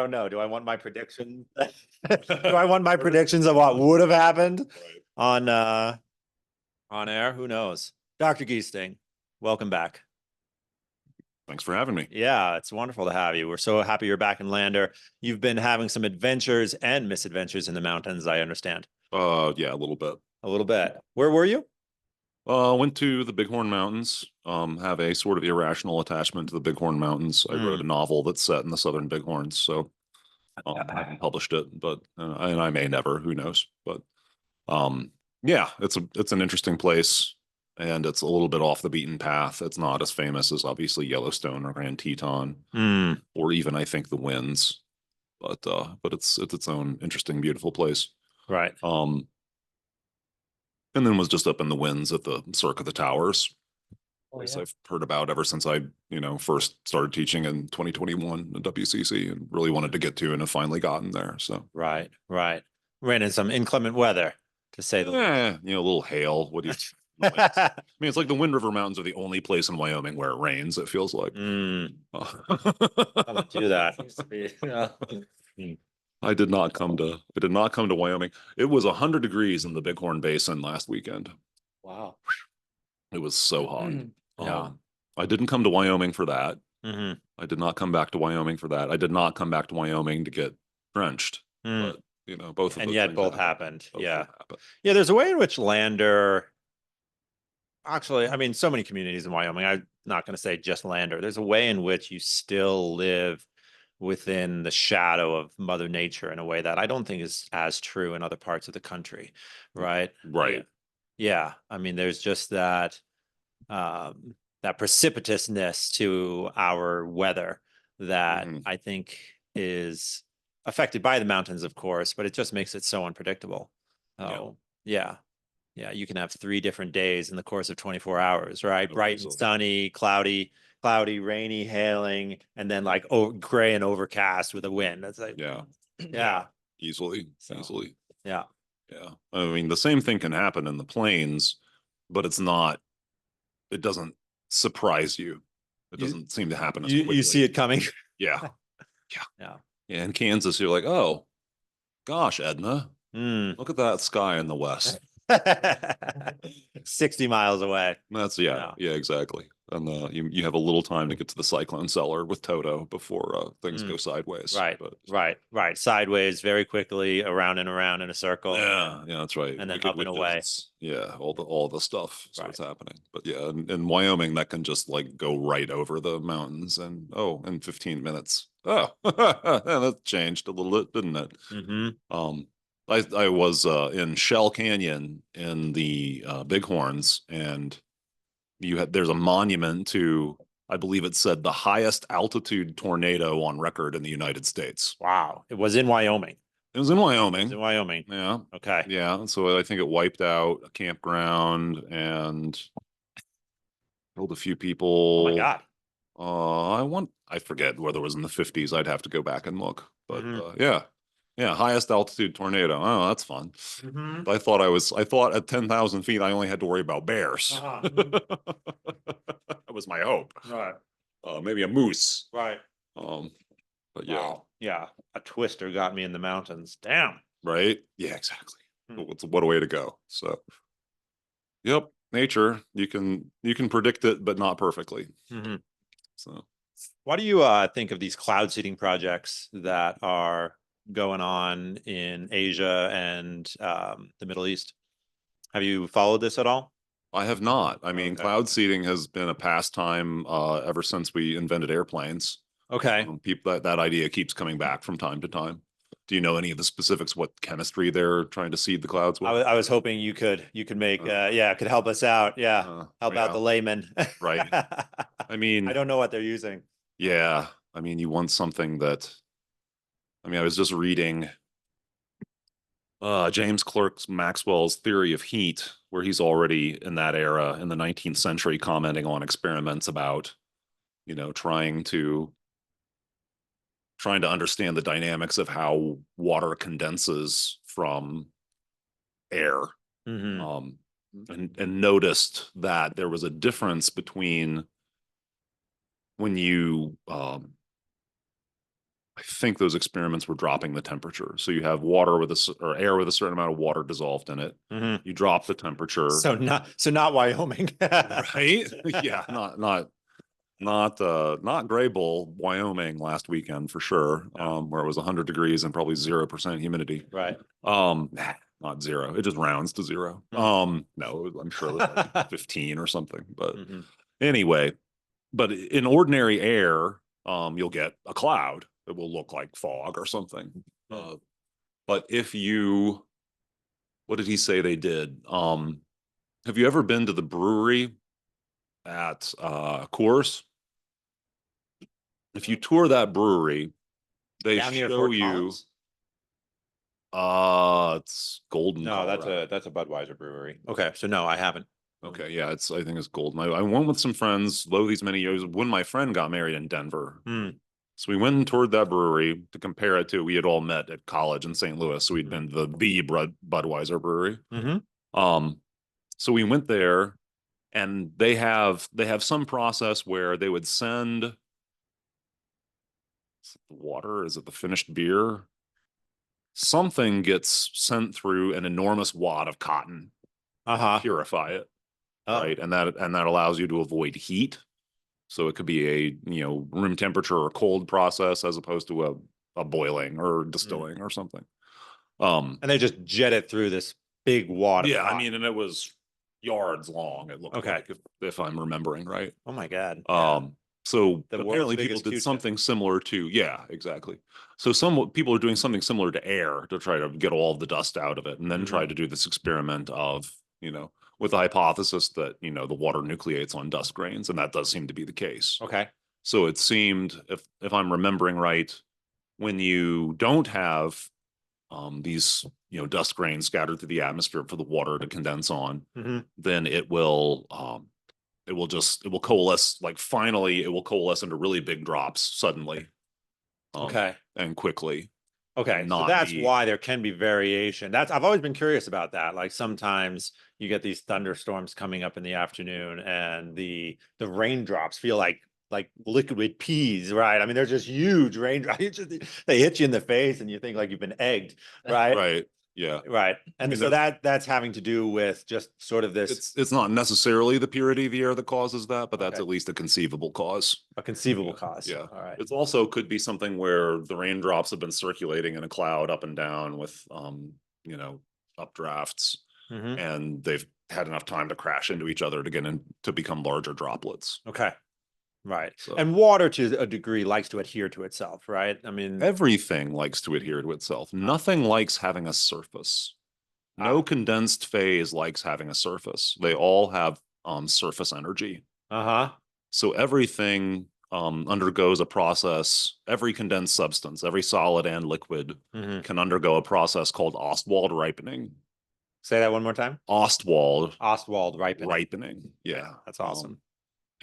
don't know. Do I want my predictions? Do I want my predictions of what would have happened on air? Who knows? Dr. Giesting, welcome back. Thanks for having me. Yeah, it's wonderful to have you. We're so happy you're back in Lander. You've been having some adventures and misadventures in the mountains, I understand. Yeah, a little bit. A little bit. Where were you? Went to the Bighorn Mountains. Have a sort of irrational attachment to the Bighorn Mountains. I wrote a novel that's set in the Southern Bighorns, so I haven't published it, but and I may never. Who knows? But yeah, it's an interesting place, and it's a little bit off the beaten path. It's not as famous as obviously Yellowstone or Grand Teton, or even I think the Winds, but it's its own interesting, beautiful place. Right. And then was just up in the Winds at the Cirque of the Towers. Yeah. I've heard about ever since I, first started teaching in 2021 at WCC and really wanted to get to and have finally gotten there. So right. Ran in some inclement weather, to say the least. a little hail. What do you? I mean, it's like the Wind River Mountains are the only place in Wyoming where it rains. It feels like. I don't do that. I did not come to Wyoming. It was 100 degrees in the Bighorn Basin last weekend. Wow. It was so hot. Yeah. I didn't come to Wyoming for that. Mm-hmm. I did not come back to Wyoming for that. I did not come back to Wyoming to get drenched. But both of and those yet things both happened. Both Yeah. happened. Yeah, there's a way in which Lander, actually, I mean, so many communities in Wyoming, I'm not going to say just Lander. There's a way in which you still live within the shadow of Mother Nature in a way that I don't think is as true in other parts of the country, right? Right. Yeah. I mean, there's just that that precipitousness to our weather that I think is affected by the mountains, of course, but it just makes it so unpredictable. Oh, yeah. You can have 3 different days in the course of 24 hours, right? Oh, Bright and sunny, cloudy, rainy, hailing, and then like gray and overcast with a wind. That's like, easily. Yeah. I mean, the same thing can happen in the plains, but it doesn't surprise you. It doesn't seem to happen as quickly. You see it coming. Yeah. In Kansas, you're like, oh gosh, Edna, look at that sky in the west. 60 miles away. That's exactly. And you have a little time to get to the cyclone cellar with Toto before things go sideways. Right. Sideways very quickly, around and around in a circle. Yeah, that's right. And then up and away. Yeah, all the stuff starts happening. But yeah, in Wyoming, that can just like go right over the mountains, and in 15 minutes. That changed a little bit, didn't it? I was in Shell Canyon in the Bighorns, and there's a monument to, I believe it said, the highest altitude tornado on record in the United States. Wow. It was in Wyoming. It was in Wyoming. Yeah. Okay. Yeah. So I think it wiped out a campground and killed a few people. Oh my God. I forget whether it was in the 50s. I'd have to go back and look. But yeah, highest altitude tornado. Oh, that's fun. I thought at 10,000 feet, I only had to worry about bears. That was my hope. Right. Maybe a moose. Right. But yeah. Wow. Yeah. A twister got me in the mountains. Damn. Right. Yeah, exactly. What a way to go. So, yep. Nature, you can predict it, but not perfectly. So, what do you think of these cloud seeding projects that are going on in Asia and the Middle East? Have you followed this at all? I have not. I mean, cloud seeding has been a pastime ever since we invented airplanes. Okay. That idea keeps coming back from time to time. Do you know any of the specifics? What chemistry they're trying to seed the clouds with? I was hoping you could make could help us out. Help out the layman. Right. I mean, I don't know what they're using. Yeah. I mean, you want something that. I mean, I was just reading James Clerk Maxwell's theory of heat, where he's already in that era in the 19th century commenting on experiments about, trying to understand the dynamics of how water condenses from air. And noticed that there was a difference between when you I I think those experiments were dropping the temperature. So you have water with or air with a certain amount of water dissolved in it. Mhm. You drop the temperature. So not Wyoming. Right? Yeah, not Gray Bull, Wyoming last weekend for sure. No. Where it was 100 degrees and probably 0% humidity. Right. Not zero. It just rounds to zero. No, I'm sure it was like 15 or something. But Mhm. anyway, but in ordinary air, you'll get a cloud that will look like fog or something. But if you, what did he say they did? Have you ever been to the brewery at Coors? If you tour that brewery, they Down near show Fort you Collins? it's Golden, No, Colorado. that's a Budweiser brewery. Okay, so no, I haven't. Okay, yeah, I think it's Golden. I went with some friends, lo these many years, when my friend got married in Denver. Hmm. So we went and toured that brewery to compare it to. We had all met at college in St. Louis, so we'd been to the Budweiser brewery. Mm-hmm. Um, so we went there, and they have some process where they would send, is it the water, is it the finished beer? Something gets sent through an enormous wad of cotton to Uh-huh. purify it, Oh. right? And that allows you to avoid heat. So it could be a room temperature or cold process as opposed to a boiling or Mm. distilling or something. Um, And they just jet it through this big wad of yeah, I cotton. mean, and it was yards long, it looked Okay. like, if I'm remembering right. Oh my God. Yeah. So The world's apparently people biggest did Q-tip. something similar to, yeah, exactly. So some people are doing something similar to air to try to get all of the dust out of it, and then try Mhm. to do this experiment of, with the hypothesis that, the water nucleates on dust grains, and that does seem to be the case. Okay. So it seemed, if I'm remembering right, when you don't have these dust grains scattered through the atmosphere for the water to condense on, Hmm. then it will coalesce, like finally it will coalesce into really big drops suddenly, Okay. and quickly, Okay. and So not that's be why there can be variation. I've always been curious about that. Like sometimes you get these thunderstorms coming up in the afternoon and the raindrops feel like liquid peas, right? I mean, they're just huge raindrops. They hit you in the face and you think like you've been egged, right? right. Yeah. Right. I And mean, so that's having to do with just sort of this it's not necessarily the purity of the air that causes that, but that's okay, at least a conceivable cause. a conceivable Yeah. cause. Yeah. All right. It's also could be something where the raindrops have been circulating in a cloud up and down with you know, updrafts, Hmm. and they've had enough time to crash into each other to get in to become larger droplets. Okay. Right. So And water to a degree likes to adhere to itself, right? I mean, everything likes to adhere to itself. Nothing likes having a surface. No ah, condensed phase likes having a surface. They all have surface energy. uh-huh. So everything undergoes a process. Every condensed substance, every solid and liquid, Hmm. can undergo a process called Ostwald ripening. Say that one more time. Ostwald Ostwald ripening. ripening. Yeah. That's awesome.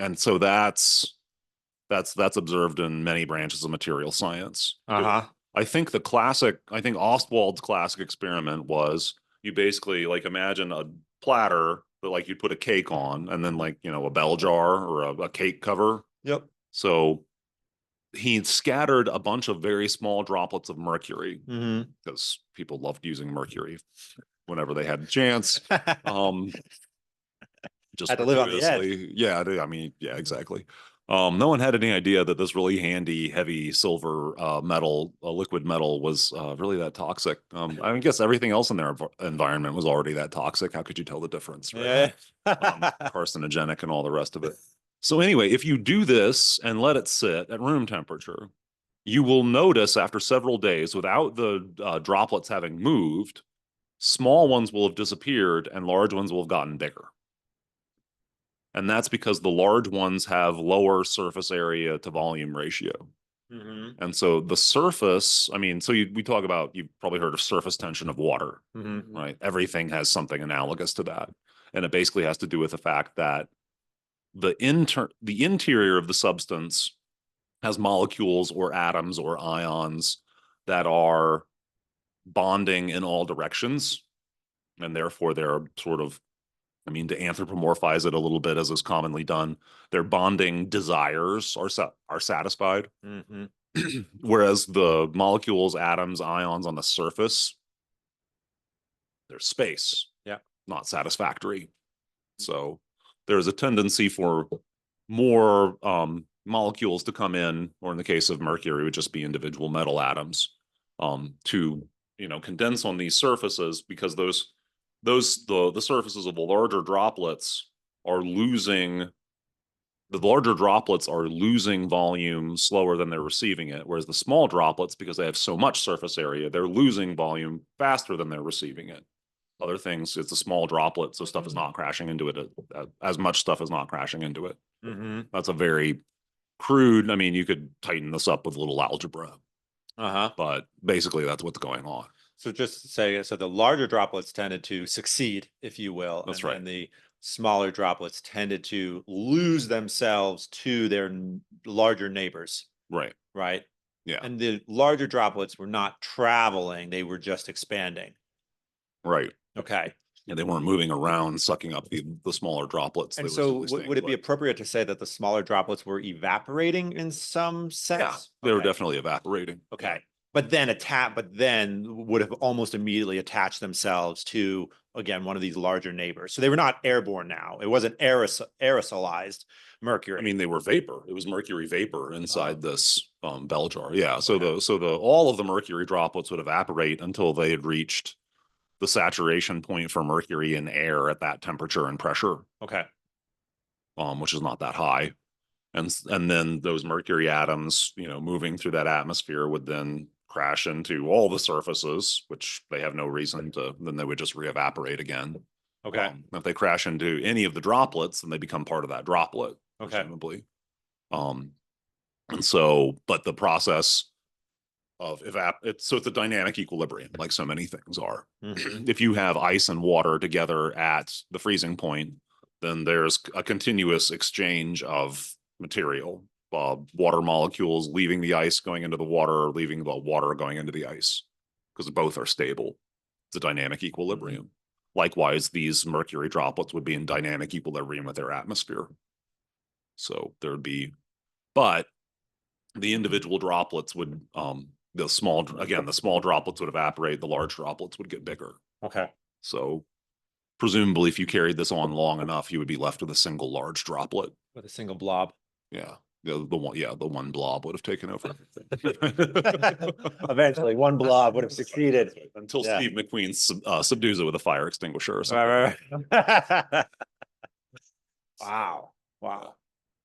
And so that's observed in many branches of material science. Uh-huh. I think Ostwald's classic experiment was, you basically like imagine a platter that like you put a cake on, and then like, a bell jar or a cake cover. Yep. So he scattered a bunch of very small droplets of mercury, Hmm. because people loved using mercury whenever they had the chance. Um, just Had to live on the edge. fortuitously. Yeah, I mean, yeah, exactly. No one had any idea that this really handy, heavy silver metal, liquid metal, was really that toxic. I guess everything else in their environment was already that toxic. How could you tell the difference, right? Yeah. Carcinogenic and all the rest of it. So anyway, if you do this and let it sit at room temperature, you will notice after several days, without the droplets having moved, small ones will have disappeared and large ones will have gotten bigger. And that's because the large ones have lower surface area to volume ratio. Hmm. And so the surface, I mean, so we talk about, you've probably heard of surface tension of water, Hmm. right? Everything has something analogous to that. And it basically has to do with the fact that the interior of the substance has molecules or atoms or ions that are bonding in all directions. And therefore they're sort of, I mean, to anthropomorphize it a little bit, as is commonly done, their bonding desires are satisfied. Hmm. Whereas the molecules, atoms, ions on the surface, there's space. Yeah. Not satisfactory. So there's a tendency for more molecules to come in, or in the case of mercury, it would just be individual metal atoms, to condense on these surfaces, because the surfaces of the larger droplets are losing volume slower than they're receiving it, whereas the small droplets, because they have so much surface area, they're losing volume faster than they're receiving it. Other things, it's a small droplet, so stuff is not crashing into it. As much stuff is not crashing into it. Mm-hmm. That's a very crude. I mean, you could tighten this up with a little algebra, but basically that's what's going on. So just to say, so the larger droplets tended to succeed, if you will. That's and right. And the smaller droplets tended to lose themselves to their larger neighbors. Right. Right. Yeah. And the larger droplets were not traveling, they were just expanding. Right. Okay. And they weren't moving around, sucking up the smaller droplets. And so would it be appropriate to say that the smaller droplets were evaporating in some sense? Yeah, they were definitely evaporating. Okay. Yeah. But then would have almost immediately attached themselves to, again, one of these larger neighbors. So they were not airborne now. It wasn't aerosolized mercury. I mean, they were vapor. It was mercury vapor inside this bell jar. Yeah. So all of the mercury droplets would evaporate until they had reached the saturation point for mercury in air at that temperature and pressure. Okay. Which is not that high. And then those mercury atoms, moving through that atmosphere would then crash into all the surfaces, which they have no reason to, then they would just re-evaporate again. Okay. If they crash into any of the droplets, then they become part of that droplet, presumably. And so, but the process of so it's a dynamic equilibrium, like so many things are. Mm-hmm. If you have ice and water together at the freezing point, then there's a continuous exchange of material, water molecules leaving the ice going into the water, or leaving the water going into the ice, because both are stable. It's a dynamic equilibrium. Mm-hmm. Likewise, these mercury droplets would be in dynamic equilibrium with their atmosphere. So there would be, but the individual droplets would, the small droplets would evaporate, the large droplets would get bigger. Okay. So presumably if you carried this on long enough, you would be left with a single large droplet. With a single blob. Yeah. The one blob would have taken over. Eventually, one blob would have succeeded. Until Steve McQueen subdues it with a fire extinguisher or something. Right. Wow.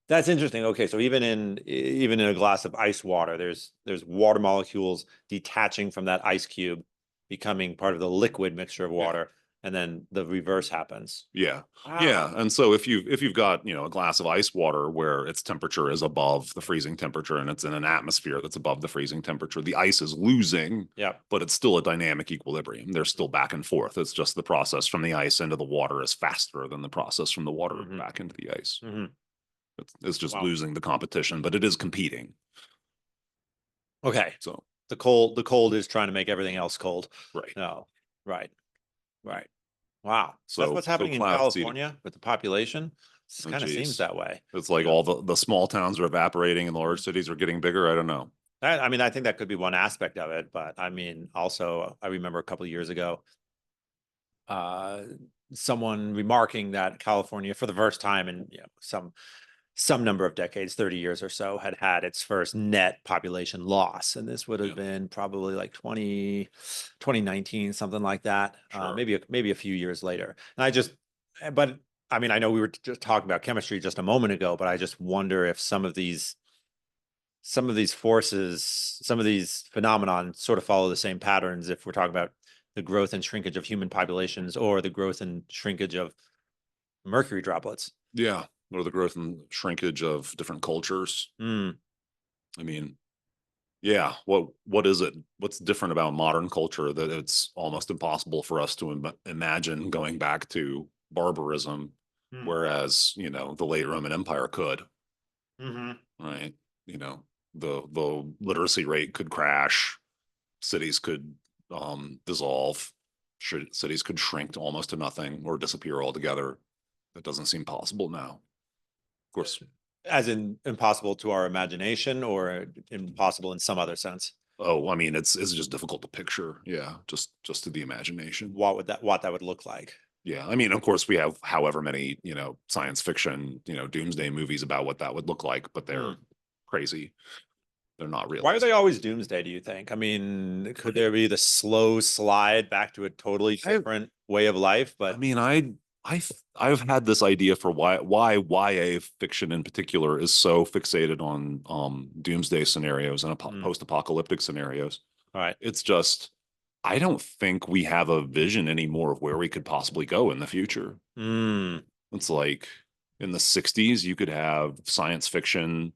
That's interesting. Okay, so even in a glass of ice water, there's water molecules detaching from that ice cube, becoming part of the liquid mixture of water, and then the reverse happens. Yeah. Wow. Yeah. And so if you've got, a glass of ice water where its temperature is above the freezing temperature and it's in an atmosphere that's above the freezing temperature, the ice is losing, but it's still a dynamic equilibrium. They're still back and forth. It's just the process from the ice into the water is faster than the process from the water back into the ice. Mm-hmm. It's just losing the competition, but it is competing. Okay. So the cold is trying to make everything else cold. Right. No. Right. Wow. So that's what's so happening in California with the population. It kind of seems that way. It's like all the small towns are evaporating and the large cities are getting bigger. I don't know. I mean, I think that could be one aspect of it, but I mean, also, I remember a couple of years ago, someone remarking that California, for the first time in some number of decades, 30 years or so, had its first net population loss. And this would have been probably like 2019, something like that. Sure. Maybe a few years later. But I mean, I know we were just talking about chemistry just a moment ago, but I just wonder if some of these forces, some of these phenomenon sort of follow the same patterns if we're talking about the growth and shrinkage of human populations or the growth and shrinkage of mercury droplets. Yeah. Or the growth and shrinkage of different cultures. I mean, yeah, what is it? What's different about modern culture that it's almost impossible for us to imagine going back to barbarism, whereas, the late Roman Empire could. Right? The literacy rate could crash, cities could dissolve, cities could shrink to almost to nothing or disappear altogether. That doesn't seem possible now. Of course, As in impossible to our imagination, or impossible in some other sense? Oh, I mean, it's just difficult to picture. Yeah, just to the imagination. What that would look like? Yeah, I mean, of course, we have however many, science fiction, doomsday movies about what that would look like, but they're Hmm. crazy. They're not Why are realistic. they always doomsday, do you think? I mean, could there be the slow slide back to a totally I, different way of life? I But mean, I've had this idea for why YA fiction in particular is so fixated on doomsday scenarios and hmm, post-apocalyptic scenarios. all right. It's just I don't think we have a vision anymore of where we could possibly go in the future. Mm, It's like in the 60s, you could have science fiction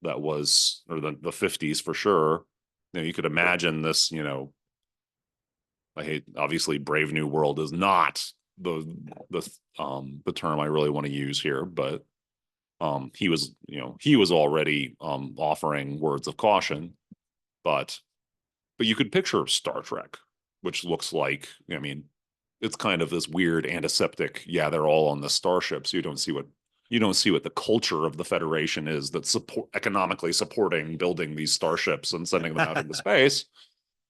that was, or the 50s for sure. You could imagine this, I hate, obviously Brave New World is not the term I really want to use here, but he was already offering words of caution, but you could picture Star Trek, which looks like, I mean, it's kind of this weird antiseptic. Yeah, they're all on the starship, so you don't see what the culture of the Federation is that's economically supporting building these starships and sending them out into space.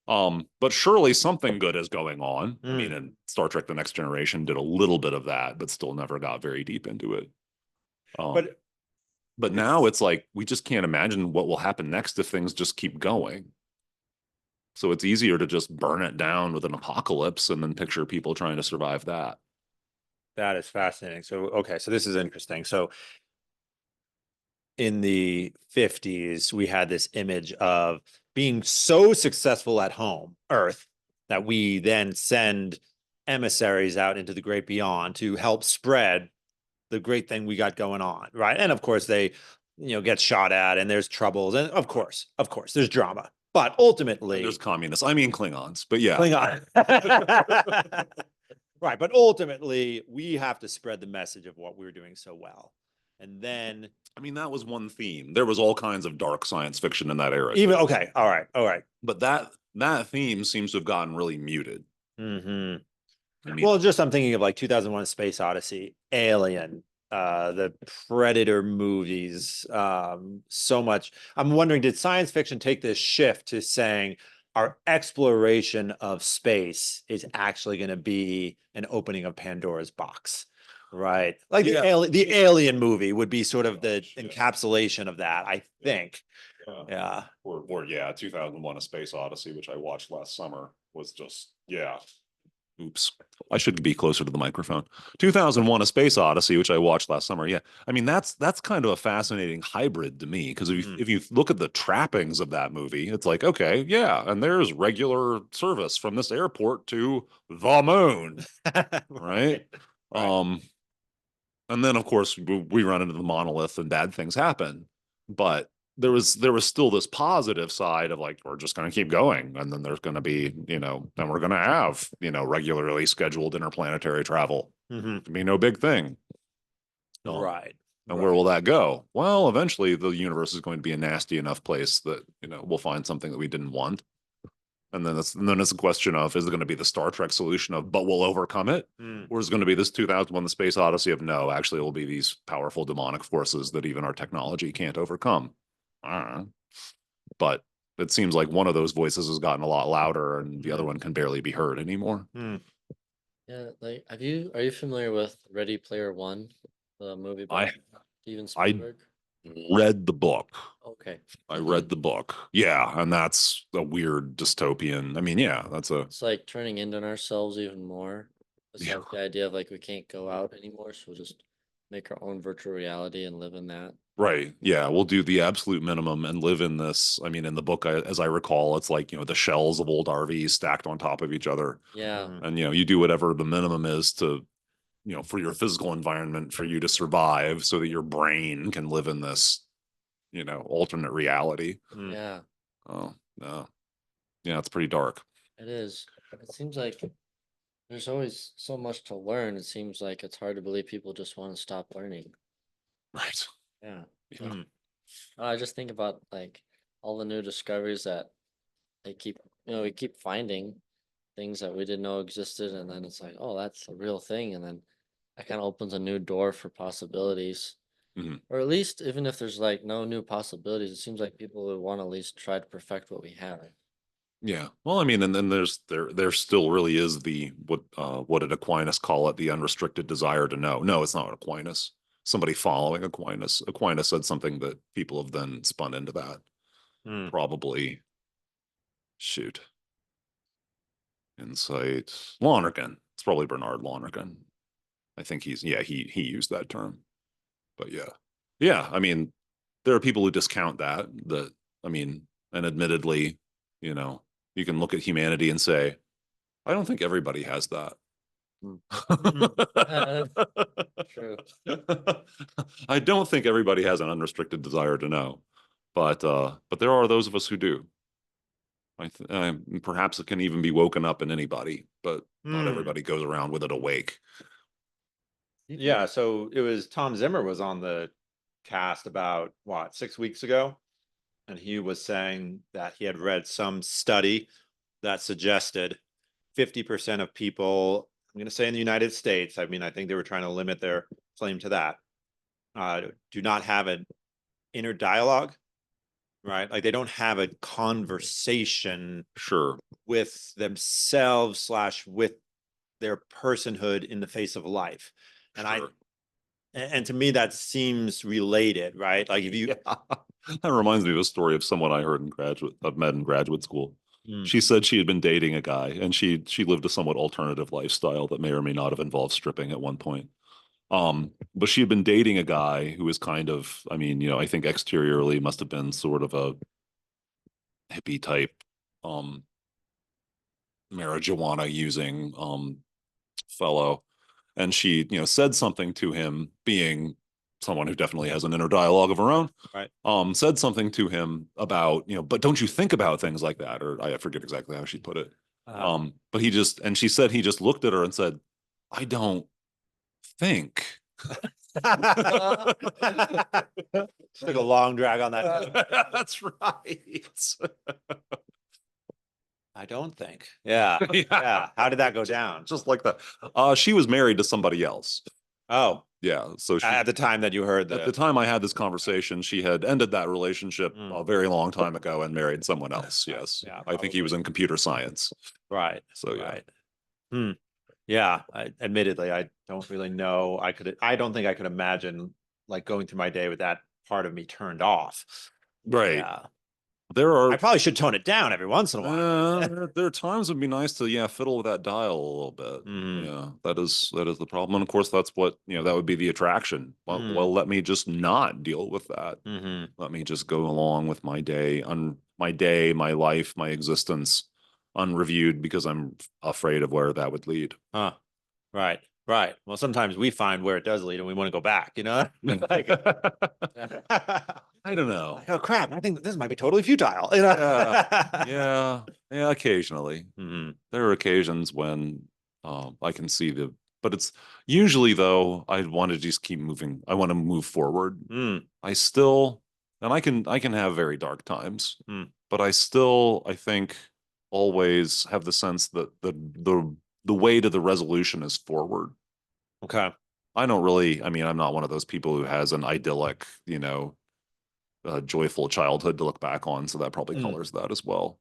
But surely something good is going on. I mean, mm. and Star Trek: The Next Generation did a little bit of that, but still never got very deep into it. Um, But but now it's like we just can't imagine what will happen next if things just keep going. So it's easier to just burn it down with an apocalypse and then picture people trying to survive that. that is fascinating. So, okay, so this is interesting. So, in the 50s, we had this image of being so successful at home, Earth, that we then send emissaries out into the great beyond to help spread the great thing we got going on, right? And of course, they, get shot at, and there's troubles, and of course, there's drama. But And there's ultimately, communists. I mean Klingons, but yeah. Klingon. Right, but ultimately, we have to spread the message of what we're doing so well. And then I mean, that was one theme. There was all kinds of dark science fiction in that era even too. okay, all right. But that theme seems to have gotten really muted. Hmm. I mean, Well, just I'm thinking of like 2001: Space Odyssey, Alien, the Predator movies, so much. I'm wondering, did science fiction take this shift to saying our exploration of space is actually going to be an opening of Pandora's box? Right. Like yeah. the Alien movie would be sort of the Gosh, yeah. encapsulation of that, I think. Yeah. Or yeah, 2001: A Space Odyssey, which I watched last summer, was just yeah. Oops. I should be closer to the microphone. 2001: A Space Odyssey, which I watched last summer. Yeah. I mean, that's kind of a fascinating hybrid to me because if you, Mm. if you look at the trappings of that movie, it's like, okay, yeah, and there's regular service from this airport to the moon, right? Right. Right. Um, and then of course we run into the monolith and bad things happen. But there was still this positive side of like we're just going to keep going, and then there's going to be then we're going to have regularly scheduled interplanetary travel. Hmm. It'll be no big thing. Right. And where Right. will that go? Well, eventually the universe is going to be a nasty enough place that we'll find something that we didn't want. And then it's a question of, is it going to be the Star Trek solution of but we'll overcome it? Mm. Or is it going to be this 2001: The Space Odyssey of no, actually it will be these powerful demonic forces that even our technology can't overcome. But it seems like one of those voices has gotten a lot louder and the other Mm. one can barely be heard anymore. Mm. Yeah, like are you familiar with Ready Player One, the movie by I Steven I Spielberg? read the book. Okay. I read the book. Yeah, and that's a weird dystopian. I mean, yeah, that's a It's like turning in on ourselves even more. It's yeah. like the idea of like we can't go out anymore, so we'll just make our own virtual reality and live in that. Right. Yeah, we'll do the absolute minimum and live in this. I mean, in the book, as I recall, it's like, the shells of old RVs stacked on top of each other. Yeah, Mm. And, you do whatever the minimum is to, for your physical environment for you to survive so that your brain can live in this, alternate reality. Mm. yeah, Oh, no. Yeah, it's pretty dark. it is. It seems like there's always so much to learn. It seems like it's hard to believe people just want to stop learning. Right. Yeah. Yeah. Mm. I just think about like all the new discoveries that they keep, we keep finding things that we didn't know existed, and then it's like, oh, that's a real thing, and then that kind of opens a new door for possibilities. Or at least even if there's like no new possibilities, it seems like people would want to at least try to perfect what we have. Yeah. Well, I mean, and then there still really is the what did Aquinas call it? The unrestricted desire to know. No, it's not Aquinas. Somebody following Aquinas. Aquinas said something that people have then spun into that. Probably shoot. Insight. Lonergan. It's probably Bernard Lonergan. I think he used that term. But yeah. Yeah, I mean, there are people who discount that I mean, and admittedly, you know, you can look at humanity and say, I don't think everybody has that. True. I don't think everybody has an unrestricted desire to know, but there are those of us who do. Perhaps it can even be woken up in anybody, but not everybody goes around with it awake. Yeah, so it was Tom Zimmer was on the cast about what, 6 weeks ago, and he was saying that he had read some study that suggested 50% of people, I'm going to say in the United States, I mean, I think they were trying to limit their claim to that, do not have an inner dialogue, right? Like they don't have a conversation Sure. with themselves slash with their personhood in the face of life. And Sure. and to me, that seems related, right? Like if you, Yeah. That reminds me of a story of someone I heard I've met in graduate school. Mm. She said she had been dating a guy and she lived a somewhat alternative lifestyle that may or may not have involved stripping at one point. But she had been dating a guy who was kind of, I mean, I think exteriorly must have been sort of a hippie type, marijuana using, fellow. And she, said something to him, being someone who definitely has an inner dialogue of her own. right. Said something to him about, but don't you think about things like that? Or I forget exactly how she put it. But and she said he just looked at her and said, I don't think. Took a long drag on that. That's right. I don't think. Yeah. Yeah. How did that go down? Just like that. She was married to somebody else. Oh, Yeah. So at the time that you heard at the time I had this conversation, she had ended that relationship a very long time ago and married someone else. Yes. Yeah, I think he was in computer science. right. So yeah. Right. Yeah. Admittedly, I don't really know. I don't think I could imagine like going through my day with that part of me turned off. Right. Yeah. I probably should tone it down every once in a while. There are times it'd be nice to fiddle with that dial a little bit. Yeah, that is the problem, and of course that's what that would be the attraction. Well, let me just not deal with that. Let me just go along with my day, my life, my existence, unreviewed because I'm afraid of where that would lead. Right. Right. Well, sometimes we find where it does lead and we want to go back, like, I don't know. Like, oh crap, I think this might be totally futile. Yeah, occasionally. There are occasions when I can see but it's usually though I want to just keep moving. I want to move forward. I still, and I can have very dark times, but I think always have the sense that the way to the resolution is forward. Okay. I don't really, I mean, I'm not one of those people who has an idyllic, joyful childhood to look back on. So that probably colors that as well.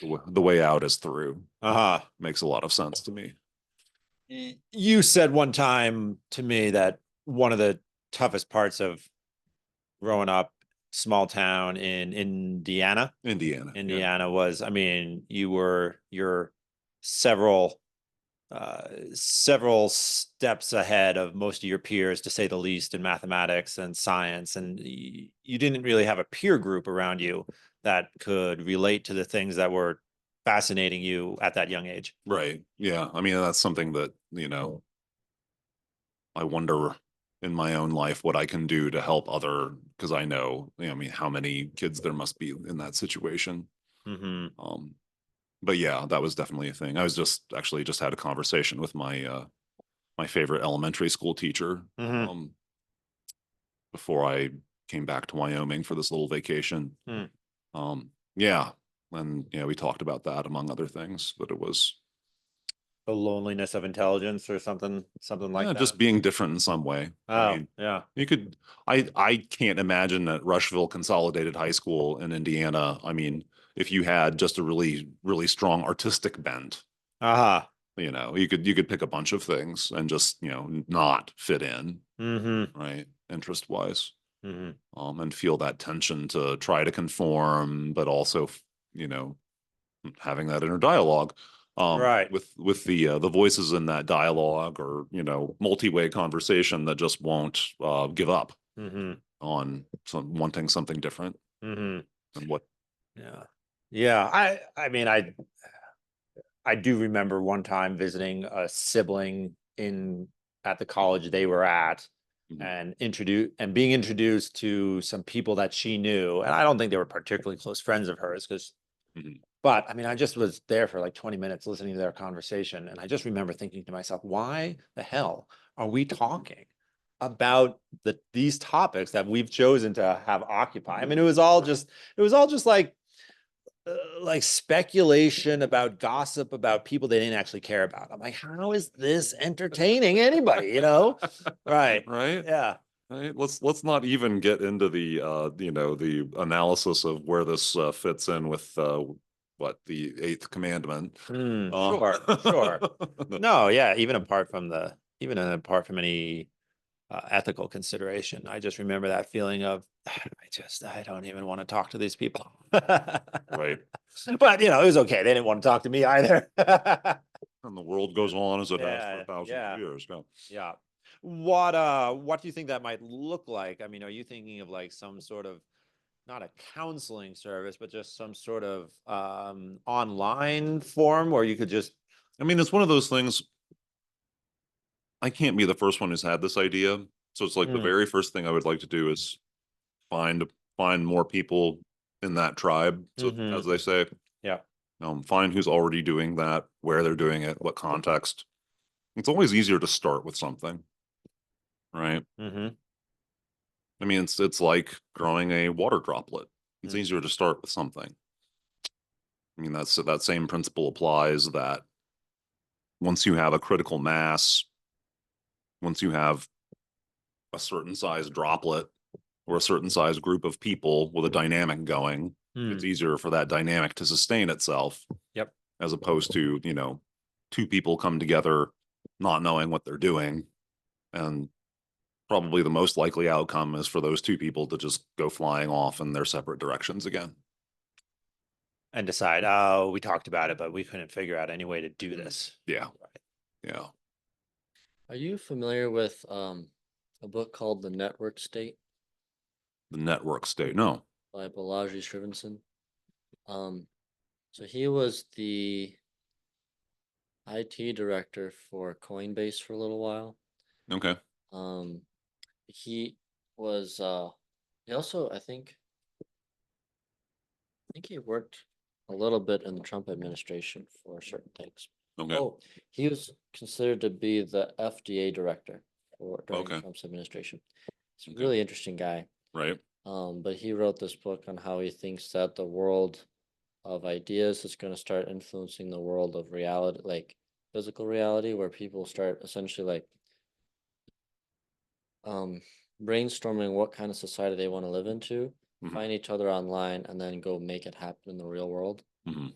The way out is through. Makes a lot of sense to me. You said one time to me that one of the toughest parts of growing up small town in Indiana was, I mean, you're several steps ahead of most of your peers, to say the least, in mathematics and science. And you didn't really have a peer group around you that could relate to the things that were fascinating you at that young age. Right. Yeah. I mean, that's something that, I wonder in my own life what I can do to help because I know, I mean, how many kids there must be in that situation. But yeah, that was definitely a thing. I was just had a conversation with my favorite elementary school teacher before I came back to Wyoming for this little vacation. Yeah, and we talked about that among other things. But it was The loneliness of intelligence or something like Yeah, that. just being different in some way. I Oh, mean, yeah. you could, I can't imagine that Rushville Consolidated High School in Indiana. I mean, if you had just a really, really strong artistic bent, Aha. you know, you could pick a bunch of things and just, you know, not fit in, Mm-hmm. right? Interest wise. Mm-hmm. And feel that tension to try to conform, but also, you know, having that inner dialogue Right. with the voices in that dialogue, or you know, multi-way conversation that just won't give up Mm-hmm. on wanting something different Mm-hmm. and what. Yeah. Yeah. I mean, I do remember one time visiting a sibling in at the college they were at Mhm. and being introduced to some people that she knew. And I don't think they were particularly close friends of hers because Mhm. but I mean, I just was there for like 20 minutes listening to their conversation. And I just remember thinking to myself, why the hell are we talking about these topics that we've chosen to have occupy? I mean, it was all just like speculation about gossip about people they didn't actually care about. I'm like, how is this entertaining anybody, you know? Right. Right. Yeah. Right. Let's not even get into the you know, the analysis of where this fits in with what, the eighth commandment. Sure, sure. No, yeah, even apart from any ethical consideration, I just remember that feeling of I don't even want to talk to these people. Right. But you know, it was okay. They didn't want to talk to me either. And the world goes on as it has for Yeah, thousands yeah, of years. Yeah. yeah. What do you think that might look like? I mean, are you thinking of like some sort of not a counseling service, but just some sort of online form where you could just I mean, it's one of those things. I can't be the first one who's had this idea. So it's like the Mm, very first thing I would like to do is find find more people in that tribe. So as hmm they say, yeah. find who's already doing that, where they're doing it, what context. It's always easier to start with something, right? hmm I mean, it's like growing a water droplet. It's mm, easier to start with something. I mean, that's that same principle applies that once you have a critical mass, once you have a certain size droplet or a certain size group of people with a dynamic going, it's mm, easier for that dynamic to sustain itself yep. as opposed to, you know, two people come together not knowing what they're doing. And probably the most likely outcome is for those two people to just go flying off in their separate directions again. And decide, oh, we talked about it, but we couldn't figure out any way to do this. Yeah. Yeah. Are you familiar with a book called The Network State The network state. No. by Balaji Srivansan? Um, so he was the IT director for Coinbase for a little while. Okay. Um, he was he also I think he worked a little bit in the Trump administration for certain things. Okay. Oh, he was considered to be the FDA director for during Okay. Trump's administration. He's a Okay. really interesting guy. Right. But he wrote this book on how he thinks that the world of ideas is going to start influencing the world of reality, like physical reality, where people start essentially like um brainstorming what kind of society they want to live into, Mhm. find each other online, and then go make it happen in the real world. Mhm.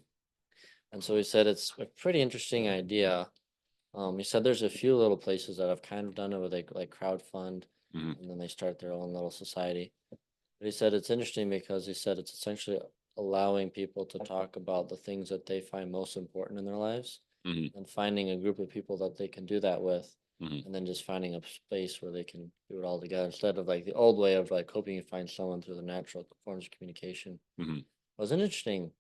And so he said it's a pretty interesting idea. He said there's a few little places that have kind of done it where they like crowdfund Mhm. and then they start their own little society. But he said it's interesting because he said it's essentially allowing people to talk about the things that they find most important in their lives Mhm. and finding a group of people that they can do that with, Mhm. and then just finding a space where they can do it all together instead of like the old way of like hoping you find someone through the natural forms of communication. Mhm. It was an interesting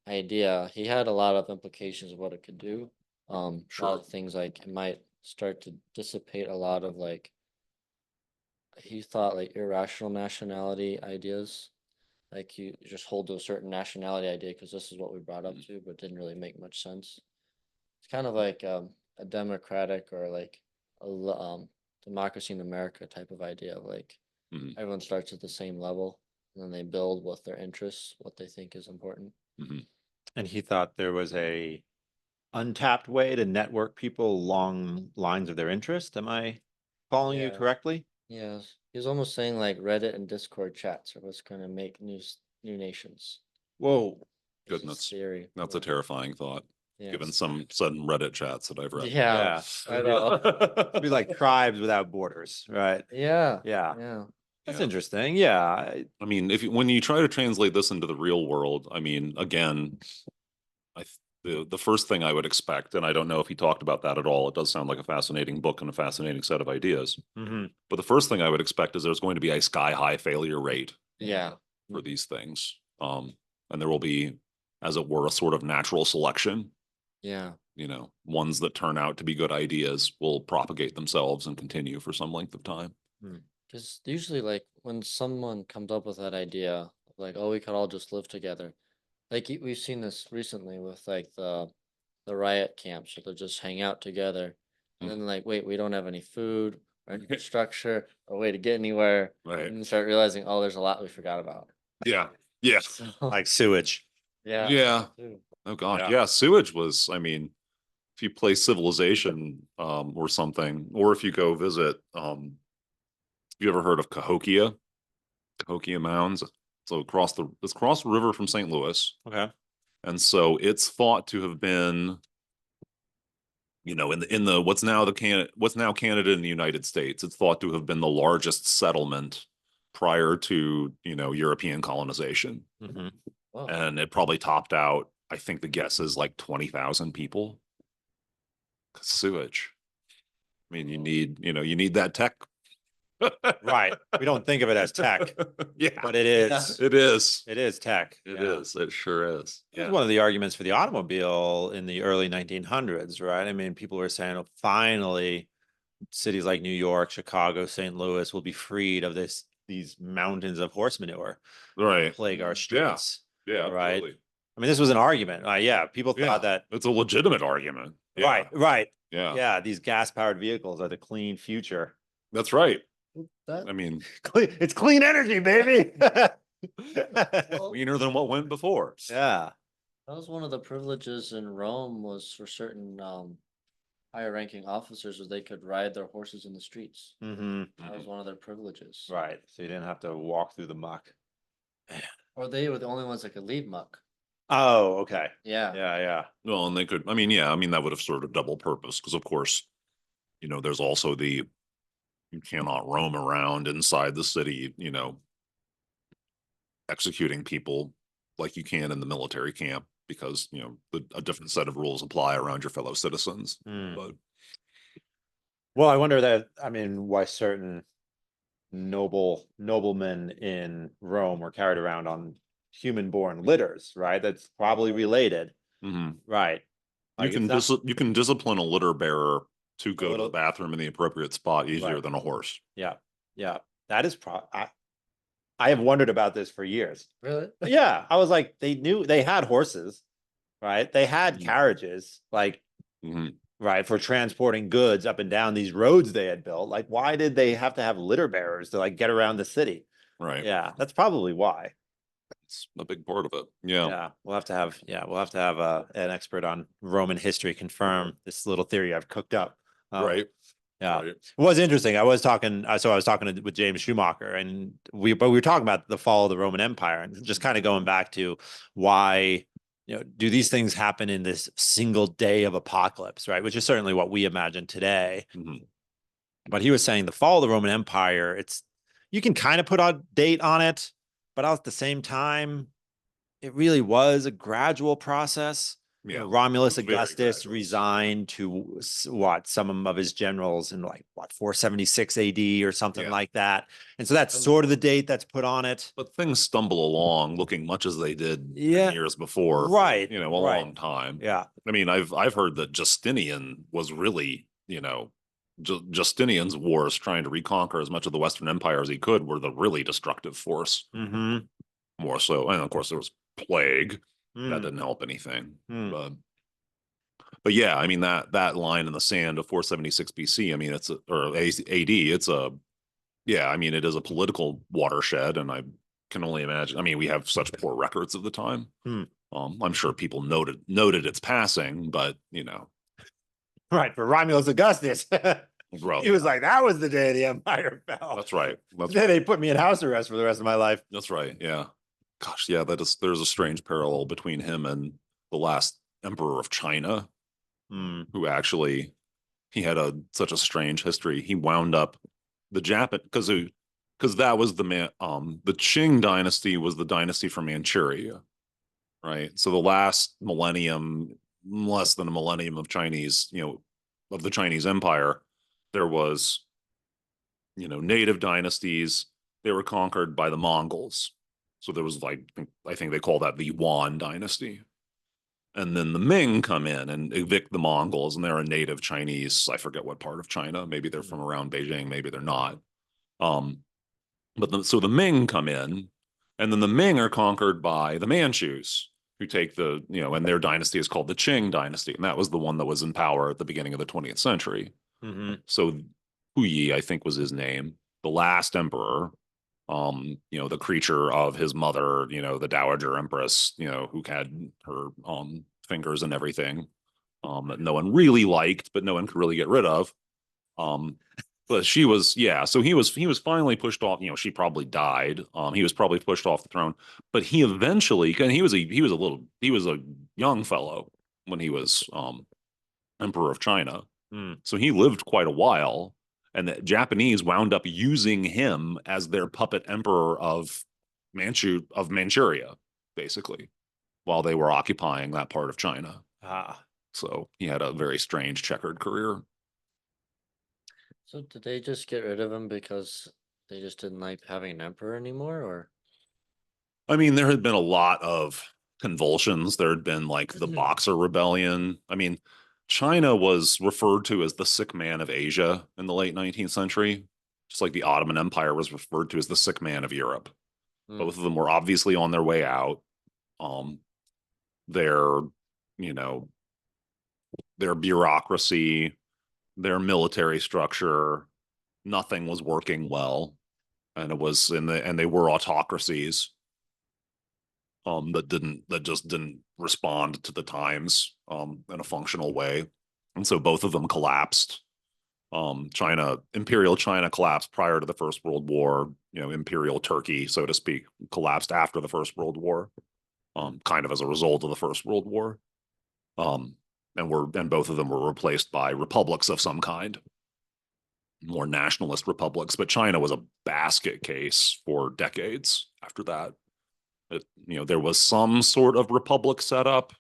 idea. He had a lot of implications of what it could do. A lot Sure. of things like it might start to dissipate a lot of like he thought like irrational nationality ideas. Like you just hold to a certain nationality idea because this is what we brought up Mhm. to, but didn't really make much sense. It's kind of like a democratic or like democracy in America type of idea of like Mhm. everyone starts at the same level and then they build with their interests, what they think is important. Mhm. And he thought there was untapped way to network people along lines of their interest. Am I following you Yeah. correctly? Yeah, he's almost saying like Reddit and Discord chats are what's gonna make new nations. Whoa. Is his Goodness. theory. That's a terrifying thought, given Yes. some sudden Reddit chats that I've read. Yeah, Yeah. I know. It'd be like tribes without borders, right? Yeah, Yeah. yeah, That's Yeah. interesting. Yeah. I mean, when you try to translate this into the real world, I mean, again, the first thing I would expect, and I don't know if he talked about that at all. It does sound like a fascinating book and a fascinating set of ideas. Mhm. But the first thing I would expect is there's going to be a sky high failure rate yeah, for these things, and there will be, as it were, a sort of natural selection. yeah, Ones that turn out to be good ideas will propagate themselves and continue for some length of time. because usually like when someone comes up with that idea, like, oh, we could all just live together. Like we've seen this recently with like the riot camps, where they'll just hang out together, and then like, wait, we don't have any food or infrastructure or way to get anywhere, Right. and then start realizing, oh, there's a lot we forgot about. Yeah. Yeah. So, Like sewage. yeah, Yeah. too. Oh gosh. Yeah. Yeah. Sewage was, I mean, if you play Civilization, or something, or if you go visit, you ever heard of Cahokia Mounds? So it's across the river from St. Louis. Okay. And so it's thought to have been, in the what's now Canada and the United States, it's thought to have been the largest settlement prior to, European colonization. Mhm. Wow. And it probably topped out, I think the guess is like 20,000 people. 'Cause sewage. I mean, you need that tech. Right. We don't think of it as tech, Yeah, but it is. it is. It is tech. It Yeah. is. It sure is. It was one of the arguments for the automobile in the early 1900s, right? I mean, people were saying, oh, finally, cities like New York, Chicago, St. Louis will be freed of these mountains of horse manure Right. plague our Yeah. streets. Yeah, Right. absolutely. I mean, this was an argument. Yeah, people Yeah. thought that. It's a legitimate argument. Yeah. Right, right. Yeah. Yeah, these gas-powered vehicles are the clean future. That's right. That I mean, It's clean energy, baby. well, cleaner than what went before. Yeah. that was one of the privileges in Rome, was for certain higher ranking officers, was they could ride their horses in the streets. Hmm. That was one of their privileges. Right. So you didn't have to walk through the muck. Or they were the only ones that could leave muck. Oh, okay. Yeah. Yeah, yeah. Well, and they could, I mean, that would have served a double purpose because, of course, there's also you cannot roam around inside the city, executing people like you can in the military camp because, a different set of rules apply around your fellow citizens. Hmm. But Well, I wonder why certain noblemen in Rome were carried around on human-born litters, right? That's probably related. mhm. Right. Like, it's not- you can discipline a litter bearer to go to little- the bathroom in the appropriate spot easier Right. than a horse. Yeah. Yeah. That is I have wondered about this for years. Really? Yeah. I was like, they knew they had horses, right? They had Mhm. carriages, like, Mhm. right, for transporting goods up and down these roads they had built. Like, why did they have to have litter bearers to like get around the city? Right. Yeah, that's probably why. It's a big part of it. Yeah. Yeah, we'll have to have an expert on Roman history confirm this little theory I've cooked up. Right. Yeah, Right. it was interesting. I was talking with James Schumacher, and we were talking about the fall of the Roman Empire, and just kind of going back to why, do these things happen in this single day of apocalypse, right? Which is certainly what we imagine today. Mhm. But he was saying the fall of the Roman Empire, you can kind of put a date on it, but at the same time, it really was a gradual process. Yeah. Romulus very Augustus gradual. resigned to some of his generals in 476 AD or something Yeah. like that. And so that's sort of the date that's put on it. But things stumble along looking much as they did Yeah. years before. Right. A right. long time. Yeah. I mean, I've heard that Justinian was really, Justinian's wars trying to reconquer as much of the Western Empire as he could were the really destructive force. Mm-hmm. More so. And of course there was plague. That Mm. didn't help anything. Mm. But yeah, I mean that line in the sand of 476 BC, I mean or AD, I mean it is a political watershed, and I can only imagine. I mean, we have such poor records of the time. Hmm. I'm sure people noted its passing, but Right, for Romulus Augustus. bro, He was like, that was the day the empire fell. that's right. That's Then right. they put me in house arrest for the rest of my life. That's right. Yeah. Gosh, yeah, there's a strange parallel between him and the last emperor of China, Hmm. who actually he had such a strange history. He wound up the Japan because that was the Qing dynasty was the dynasty from Manchuria, right? So the last millennium, less than a millennium of of the Chinese Empire, there was, native dynasties. They were conquered by the Mongols. So there was like, I think they call that the Yuan dynasty. And then the Ming come in and evict the Mongols, and they're a native Chinese. I forget what part of China. Maybe they're from around Beijing. Maybe they're not. Um, so the Ming come in, and then the Ming are conquered by the Manchus, who take and their dynasty is called the Qing dynasty, and that was the one that was in power at the beginning of the 20th century. Mm-hmm. So Huyi, I think was his name, the last emperor, the creature of his mother, the Dowager Empress, who had her fingers and everything, that no one really liked, but no one could really get rid of. But she was, yeah. So he was finally pushed off. She probably died. He was probably pushed off the throne, but he eventually, and he was a young fellow when he was emperor of China. So he lived quite a while, and the Japanese wound up using him as their puppet emperor of Manchuria, basically, while they were occupying that part of China. Ah. So he had a very strange checkered career. So did they just get rid of him because they just didn't like having an emperor anymore, or? I mean, there had been a lot of convulsions. There had been like the Boxer Rebellion. I mean, China was referred to as the sick man of Asia in the late 19th century, just like the Ottoman Empire was referred to as the sick man of Europe. Both of them were obviously on their way out. Their, you know, their bureaucracy, their military structure, nothing was working well. And they were autocracies that just didn't respond to the times in a functional way. And so both of them collapsed. Imperial China collapsed prior to the First World War. Imperial Turkey, so to speak, collapsed after the First World War, kind of as a result of the First World War. And both of them were replaced by republics of some kind, more nationalist republics. But China was a basket case for decades after that. There was some sort of republic set up,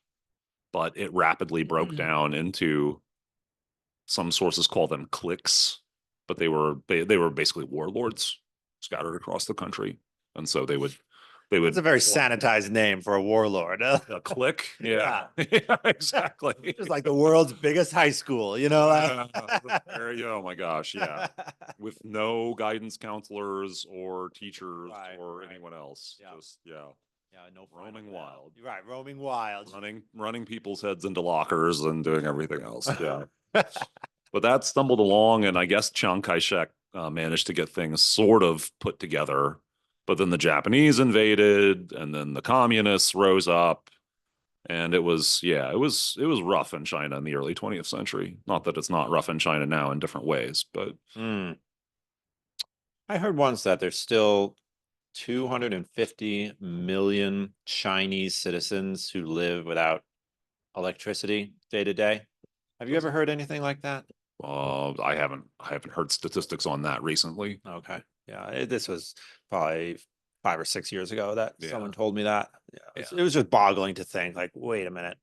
but it rapidly broke down into, some sources call them cliques, but they were basically warlords scattered across the country. And so they would It's a very sanitized name for a warlord. a clique. Yeah. Yeah, exactly. Just like the world's biggest high school, Oh my gosh, yeah. With no guidance counselors or teachers or anyone else. Yeah. Just yeah. Yeah, no roaming wild. You're right, roaming wild. Running people's heads into lockers and doing everything else. Yeah. But that stumbled along, and I guess Chiang Kai-shek managed to get things sort of put together. But then the Japanese invaded, and then the communists rose up, and it was rough in China in the early 20th century. Not that it's not rough in China now in different ways, but I heard once that there's still 250 million Chinese citizens who live without electricity day to day. Have you ever heard anything like that? I haven't heard statistics on that recently. Okay. Yeah, this was probably 5 or 6 years ago that someone told me that. Yeah, it was just boggling to think, like, wait a minute.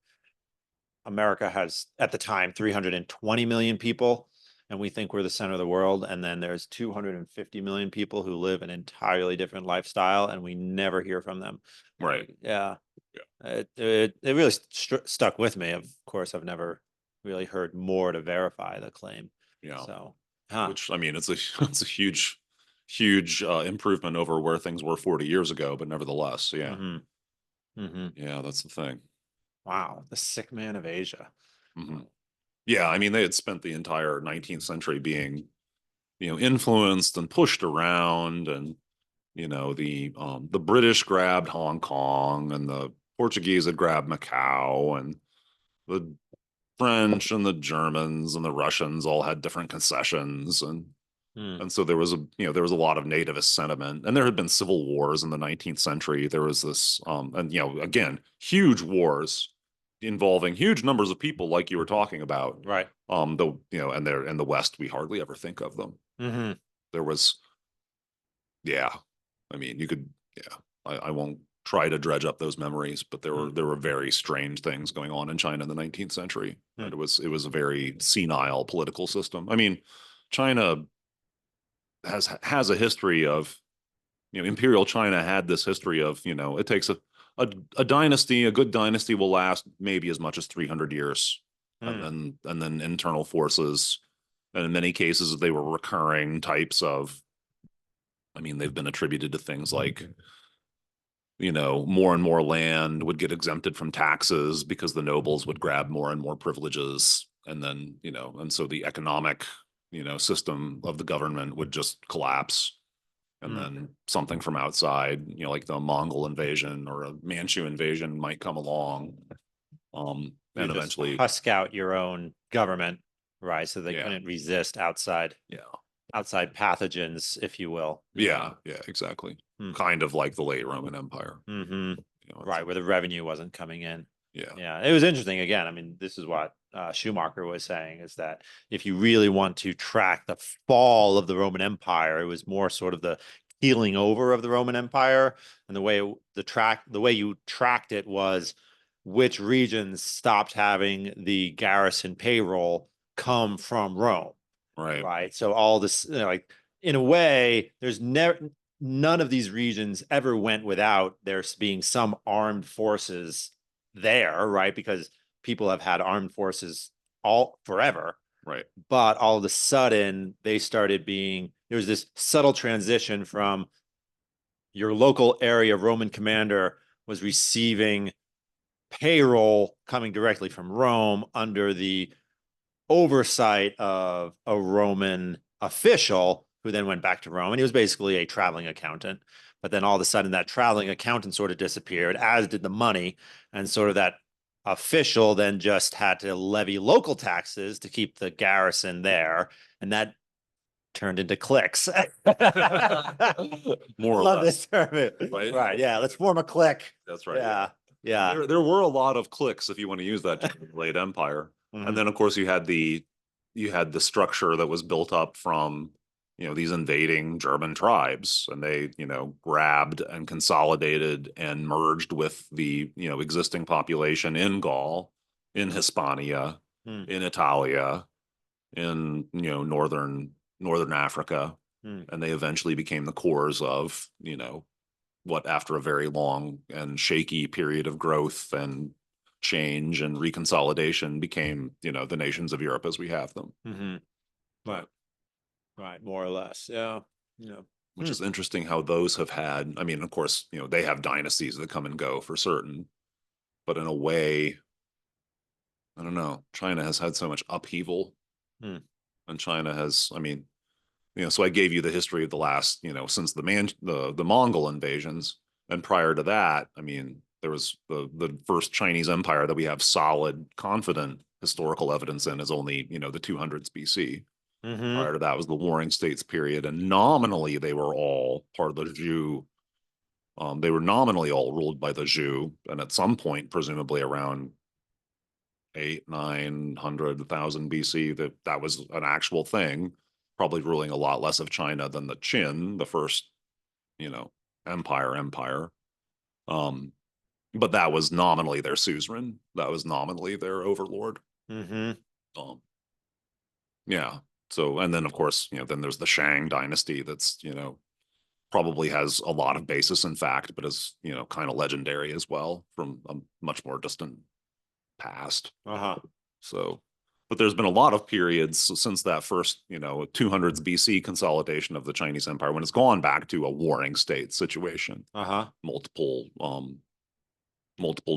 America has, at the time, 320 million people, and we think we're the center of the world. And then there's 250 million people who live an entirely different lifestyle, and we never hear from them. Right. Yeah. It really stuck with me. Of course, I've never really heard more to verify the claim. Yeah. So, which, I mean, it's a huge improvement over where things were 40 years ago, but nevertheless, yeah. Yeah, that's the thing. Wow, the sick man of Asia. Yeah, I mean, they had spent the entire 19th century being, influenced and pushed around, and the British grabbed Hong Kong, and the Portuguese had grabbed Macau, and the French and the Germans and the Russians all had different concessions, and so there was a lot of nativist sentiment, and there had been civil wars in the 19th century. There was this and again, huge wars involving huge numbers of people, like you were talking about. Right. Though, and they're in the West, we hardly ever think of them. Mm-hmm. There was, yeah, I mean, you could, yeah, I won't try to dredge up those memories, but there were very strange things going on in China in the 19th century. And it was a very senile political system. I mean, China has a history of, Imperial China had this history of, it takes a dynasty, a good dynasty will last maybe as much as 300 years. And then internal forces, and in many cases they were recurring types of, I mean, they've been attributed to things like, more and more land would get exempted from taxes because the nobles would grab more and more privileges. And then, and so the economic, system of the government would just collapse. And then something from outside, like the Mongol invasion or a Manchu invasion might come along. And eventually husk out your own government, right? So they couldn't resist outside pathogens, if you will. Yeah, exactly. Kind of like the late Roman Empire. Right, where the revenue wasn't coming in. Yeah. It was interesting. Again, I mean, this is what Schumacher was saying, is that if you really want to track the fall of the Roman Empire, it was more sort of the healing over of the Roman Empire, and the way you tracked it was which regions stopped having the garrison payroll come from Rome. Right. So all this, like, in a way, there's none of these regions ever went without there being some armed forces there, right? Because people have had armed forces all forever. Right. But all of a sudden, there was this subtle transition from your local area Roman commander was receiving payroll coming directly from Rome under the oversight of a Roman official who then went back to Rome. And he was basically a traveling accountant. But then all of a sudden that traveling accountant sort of disappeared, as did the money. And sort of that official then just had to levy local taxes to keep the garrison there. And that turned into cliques. More or Love less. this term. Right. Yeah. Let's form a clique. That's right. Yeah. There were a lot of cliques, if you want to use that term, in the late empire. And then of course you had the structure that was built up from, these invading German tribes, and they, grabbed and consolidated and merged with the, existing population in Gaul, in Hispania, in Italia, in, northern Africa. And they eventually became the cores of, what, after a very long and shaky period of growth and change and reconsolidation, became, the nations of Europe as we have them. Right, more or less. Yeah. Which is interesting how those have had, I mean, of course, they have dynasties that come and go for certain, but in a way, I don't know, China has had so much upheaval. And China has, I mean, so I gave you the history of the last, since the Mongol invasions, and prior to that, I mean, there was the first Chinese empire that we have solid, confident historical evidence in is only, the 200s BC. Prior to that was the Warring States period, and nominally they were all part of the Zhou. They were nominally all ruled by the Zhou, and at some point, presumably around 900,000 BC, that was an actual thing, probably ruling a lot less of China than the Qin, the first, empire. But that was nominally their suzerain. That was nominally their overlord. Yeah. So, and then of course, then there's the Shang dynasty that's, probably has a lot of basis in fact, but is, kind of legendary as well from a much more distant past. So, but there's been a lot of periods since that first, 200s BC consolidation of the Chinese empire when it's gone back to a warring state situation. Multiple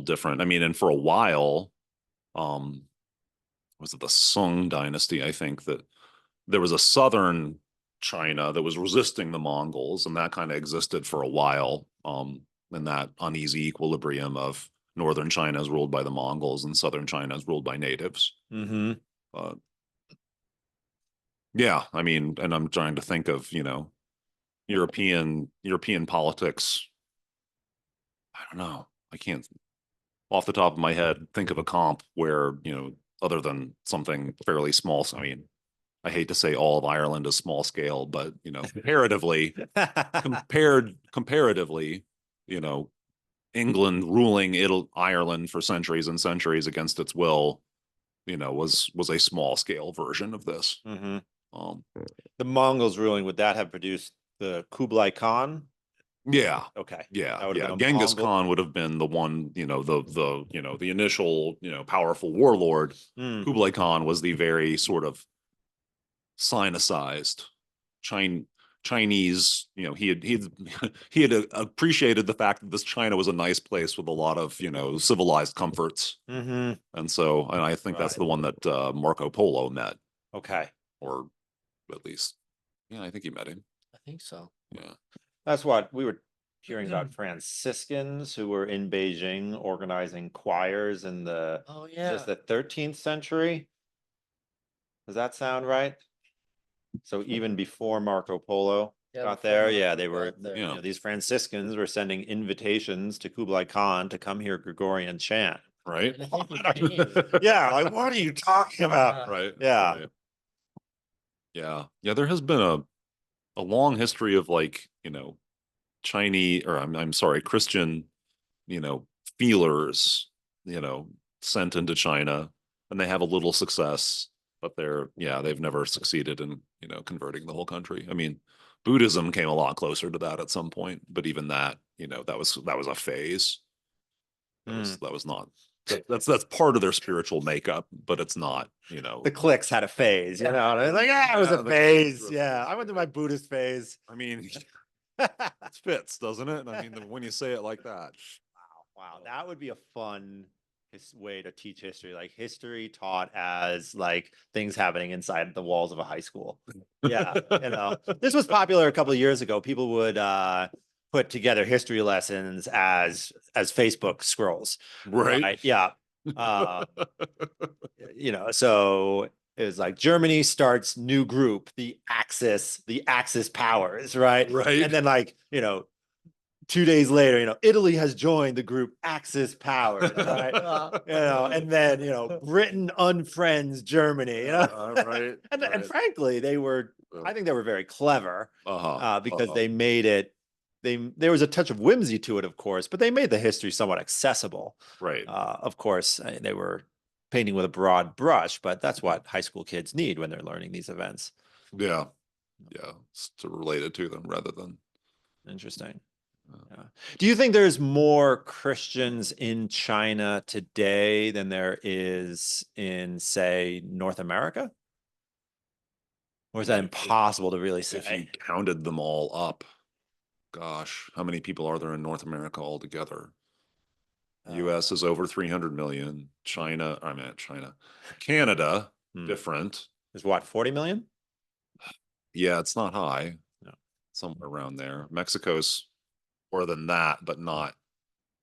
different, I mean, and for a while, was it the Sung dynasty? I think that there was a southern China that was resisting the Mongols, and that kind of existed for a while, in that uneasy equilibrium of northern China is ruled by the Mongols and southern China is ruled by natives. Mm-hmm. Yeah, I mean, and I'm trying to think of, European politics. I don't know. I can't off the top of my head think of a comp where, other than something fairly small. I mean, I hate to say all of Ireland is small scale, but comparatively, England ruling Ireland for centuries and centuries against its will, was a small scale version of this. Mm-hmm. Um, The Mongols ruling, would that have produced the Kublai Khan? yeah, Okay. yeah, That would have yeah. been a Genghis Mongol. Khan would have been the one, the initial, powerful warlord. Mm. Kublai Khan was the very sort of sinicized Chinese, he had appreciated the fact that this China was a nice place with a lot of, civilized comforts. Mm-hmm. And I think that's Right. the one that Marco Polo met, Okay. or at least, yeah, I think he met him. I think so. Yeah. That's what we were hearing about Franciscans who were in Beijing organizing choirs in the Oh yeah. just the 13th century. Does that sound right? So even before Marco Polo Yeah, got before there, Marco they got were, there. Yeah. these Franciscans were sending invitations to Kublai Khan to come hear Gregorian chant. Right. Yeah, like what are you talking about? Right. Yeah. Right. Yeah. Yeah. There has been a long history of Chinese, or I'm sorry, Christian, you know, feelers, sent into China, and they have a little success, but they've never succeeded in, converting the whole country. I mean, Buddhism came a lot closer to that at some point, but even that, that was a phase. That was not that's part of their spiritual makeup, but it's not, The cliques had a phase, you know. Like, yeah, it was a phase. Yeah, I went through my Buddhist phase. I mean, it fits, doesn't it? I mean, when you say it like that. Wow, that would be a fun way to teach history, like history taught as like things happening inside the walls of a high school. Yeah, this was popular a couple of years ago. People would put together history lessons as Facebook scrolls, Right? Yeah. So it was like Germany starts new group, the Axis powers, right? Right. And then 2 days later, Italy has joined the group Axis powers, right? And then, Britain unfriends Germany, Right. And frankly, I think they were very clever, because they made it, there was a touch of whimsy to it, of course, but they made the history somewhat accessible. Right. Of course, they were painting with a broad brush, but that's what high school kids need when they're learning these events. Yeah. Yeah. It's to relate it to them rather than. Interesting. Yeah. Do you think there's more Christians in China today than there is in, say, North America? Or is that impossible to really If you say? counted them all up, gosh, how many people are there in North America altogether? US is over 300 million. Canada, different. Is what, 40 million? Yeah, it's not high. No. Somewhere around there. Mexico's more than that, but not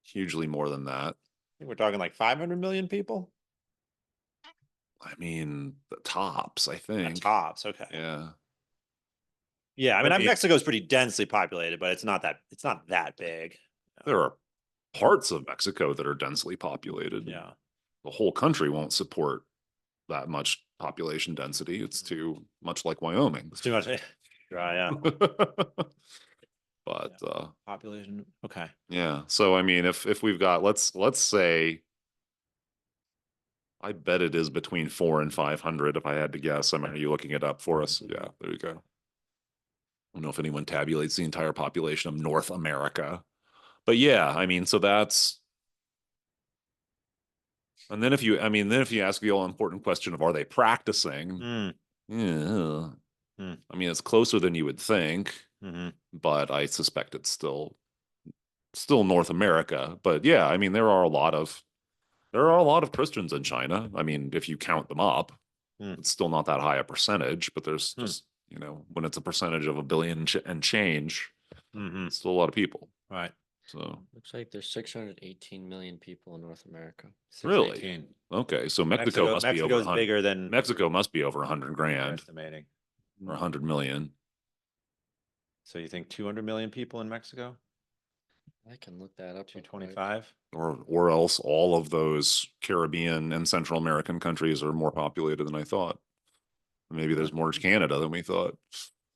hugely more than that. I think we're talking like 500 million people. I mean, the tops, I think. Tops, okay. Yeah. Yeah, I mean, Mexico's pretty densely populated, but it's not that big. There are parts of Mexico that are densely populated. Yeah. The whole country won't support that much population density. It's too much like Wyoming. It's too much. Yeah. But population. Okay. yeah. So I mean, if we've got let's say, I bet it is between 400 and 500 if I had to guess. I mean, are you looking it up for us? Yeah, there you go. I don't know if anyone tabulates the entire population of North America. But yeah, I mean, so that's. And then if you ask the all important question of are they practicing? Yeah. I mean, it's closer than you would think, but I suspect it's still North America. But yeah, I mean, there are a lot of Christians in China. I mean, if you count them up, it's still not that high a percentage, but there's just, when it's a percentage of a billion and change, it's still a lot of people. Right. So Looks like there's 618 million people in North America. Really? 618. okay, so Mexico must be over Mexico's 100. bigger than Mexico must be over 100 we're grand estimating. or 100 million. So you think 200 million people in Mexico? I can look that up. real quick. 225? Or else all of those Caribbean and Central American countries are more populated than I thought. Maybe there's more Canada than we thought.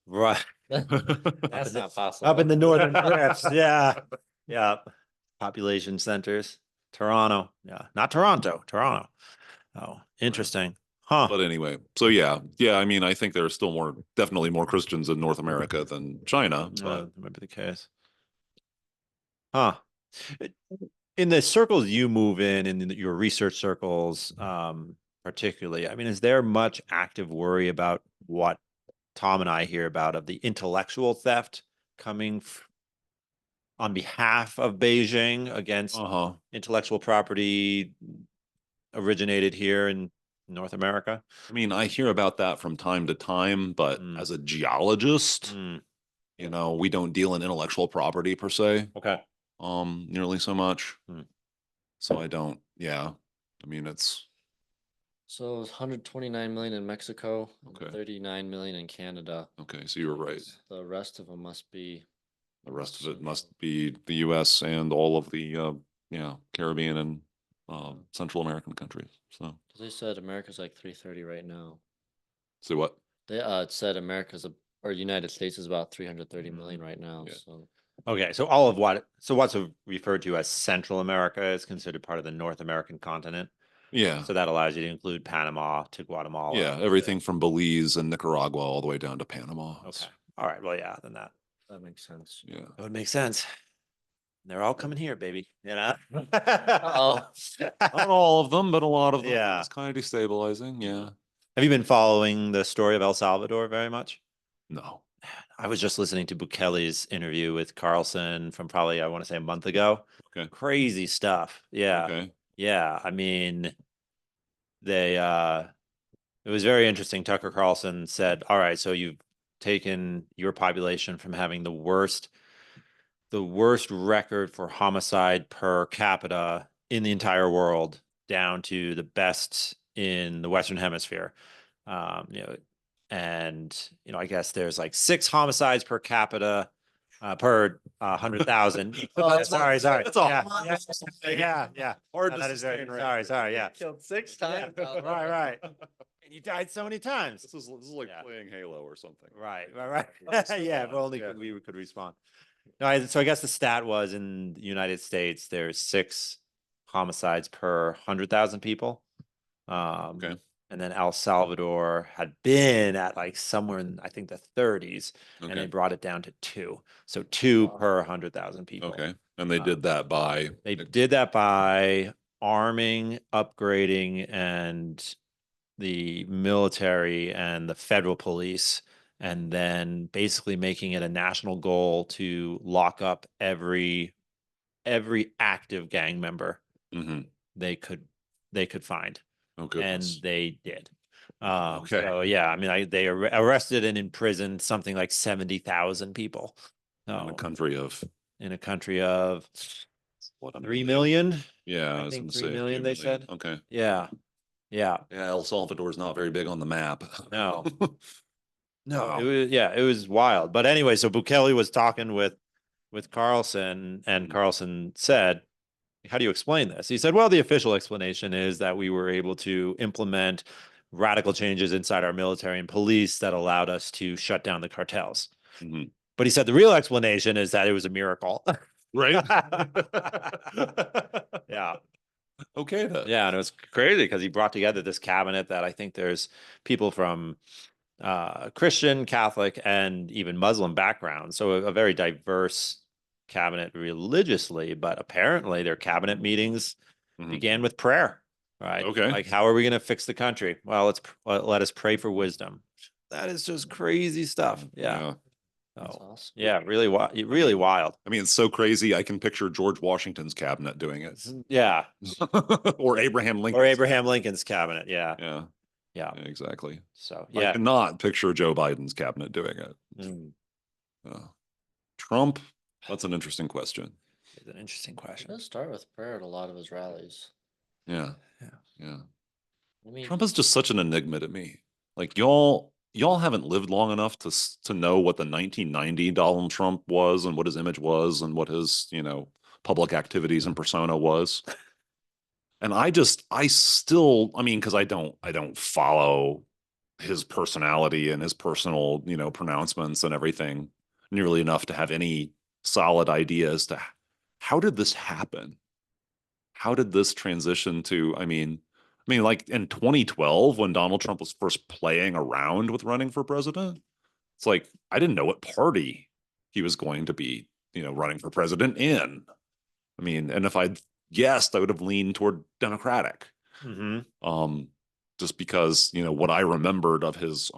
Right. That's not possible. Up in the northern drifts. Yeah. Yeah. Population centers. Toronto. Yeah. Not Toronto. Toronto. Oh, interesting. Huh. But anyway, so yeah, I mean, I think there are still definitely more Christians in North America than China, but That might be the case. Huh. In the circles you move in your research circles, particularly, I mean, is there much active worry about what Tom and I hear about of the intellectual theft coming on behalf of Beijing against intellectual property originated here in North America? I mean, I hear about that from time to time, but as a geologist, you know, we don't deal in intellectual property per se. Okay. Nearly so much. So I don't, yeah. I mean, it's So it's 129 million in Mexico, Okay. and 39 million in Canada. okay, so you were right. The rest of them must be. The rest of it must be the US and all of the Caribbean and Central American countries. So They said America's like 330 right now. see what? They it said or United States is about 330 million right now. Yeah. So Okay, so what's referred to as Central America is considered part of the North American continent. Yeah. So that allows you to include Panama to Guatemala. Yeah, everything from Belize and Nicaragua all the way down to Panama. Okay. All right. Well, yeah, then that makes sense. Yeah. That would make sense. They're all coming here, baby. You know? Oh, Not all of them, but a lot of them. Yeah. It's kind of destabilizing. Yeah. Have you been following the story of El Salvador very much? No. I was just listening to Bukele's interview with Carlson from probably, I want to say, a month ago. Okay. Crazy stuff. Yeah. Okay. Yeah. I mean, it was very interesting. Tucker Carlson said, all right, so you've taken your population from having the worst record for homicide per capita in the entire world down to the best in the Western Hemisphere. I guess there's like 6 homicides per capita per 100,000. Sorry. That's all. Yeah. Hard No, to that is very, sustain, sorry. Yeah. killed 6 times. Right. And you died so many times. This is like playing Halo or something. Right. Yeah, if only we could respond. No, so I guess the stat was in the United States, there's 6 homicides per 100,000 people. Okay. And then El Salvador had been at like somewhere in, I think, the 30s, and they Okay. brought it down to 2. So 2 per 100,000 people. Okay. And they did that by They did that by arming, upgrading, and the military and the federal police, and then basically making it a national goal to lock up every active gang member they could find. Oh, And goodness. they did. Okay. So yeah, I mean, they arrested and imprisoned something like 70,000 people. In a country of what, 3 million? Yeah, I was think gonna 3 say a million, few they said. Okay. Yeah. El Salvador's not very big on the map. No. Wow. It was wild. But anyway, so Bukele was talking with Carlson, and Carlson said, how do you explain this? He said, well, the official explanation is that we were able to implement radical changes inside our military and police that allowed us to shut down the cartels. But he said the real explanation is that it was a miracle. Right? Yeah. Okay then. Yeah, and it was crazy because he brought together this cabinet that I think there's people from Christian, Catholic, and even Muslim backgrounds. So a very diverse cabinet religiously, but apparently their cabinet meetings began with prayer, right? Okay. Like, how are we going to fix the country? Well, let us pray for wisdom. That is just crazy stuff. Yeah. That's awesome. Yeah, really wild. I mean, it's so crazy. I can picture George Washington's cabinet doing it. Yeah. Or Abraham Lincoln. Or Abraham Lincoln's cabinet. Yeah. Yeah, exactly. So I cannot picture Joe Biden's cabinet doing it. Trump, that's an interesting question. It's an interesting He question. does start with prayer at a lot of his rallies. Yeah. Yeah. Yeah. I mean, Trump is just such an enigma to me. Like y'all haven't lived long enough to know what the 1990 Donald Trump was and what his image was and what his, public activities and persona was. And I still, I mean, because I don't follow his personality and his personal, pronouncements and everything nearly enough to have any solid idea as to how did this happen? How did this transition to, I mean, like in 2012, when Donald Trump was first playing around with running for president, it's like I didn't know what party he was going to be, running for president in. I mean, and if I'd guessed, I would have leaned toward Democratic. Mm-hmm. Just because, what I remembered of his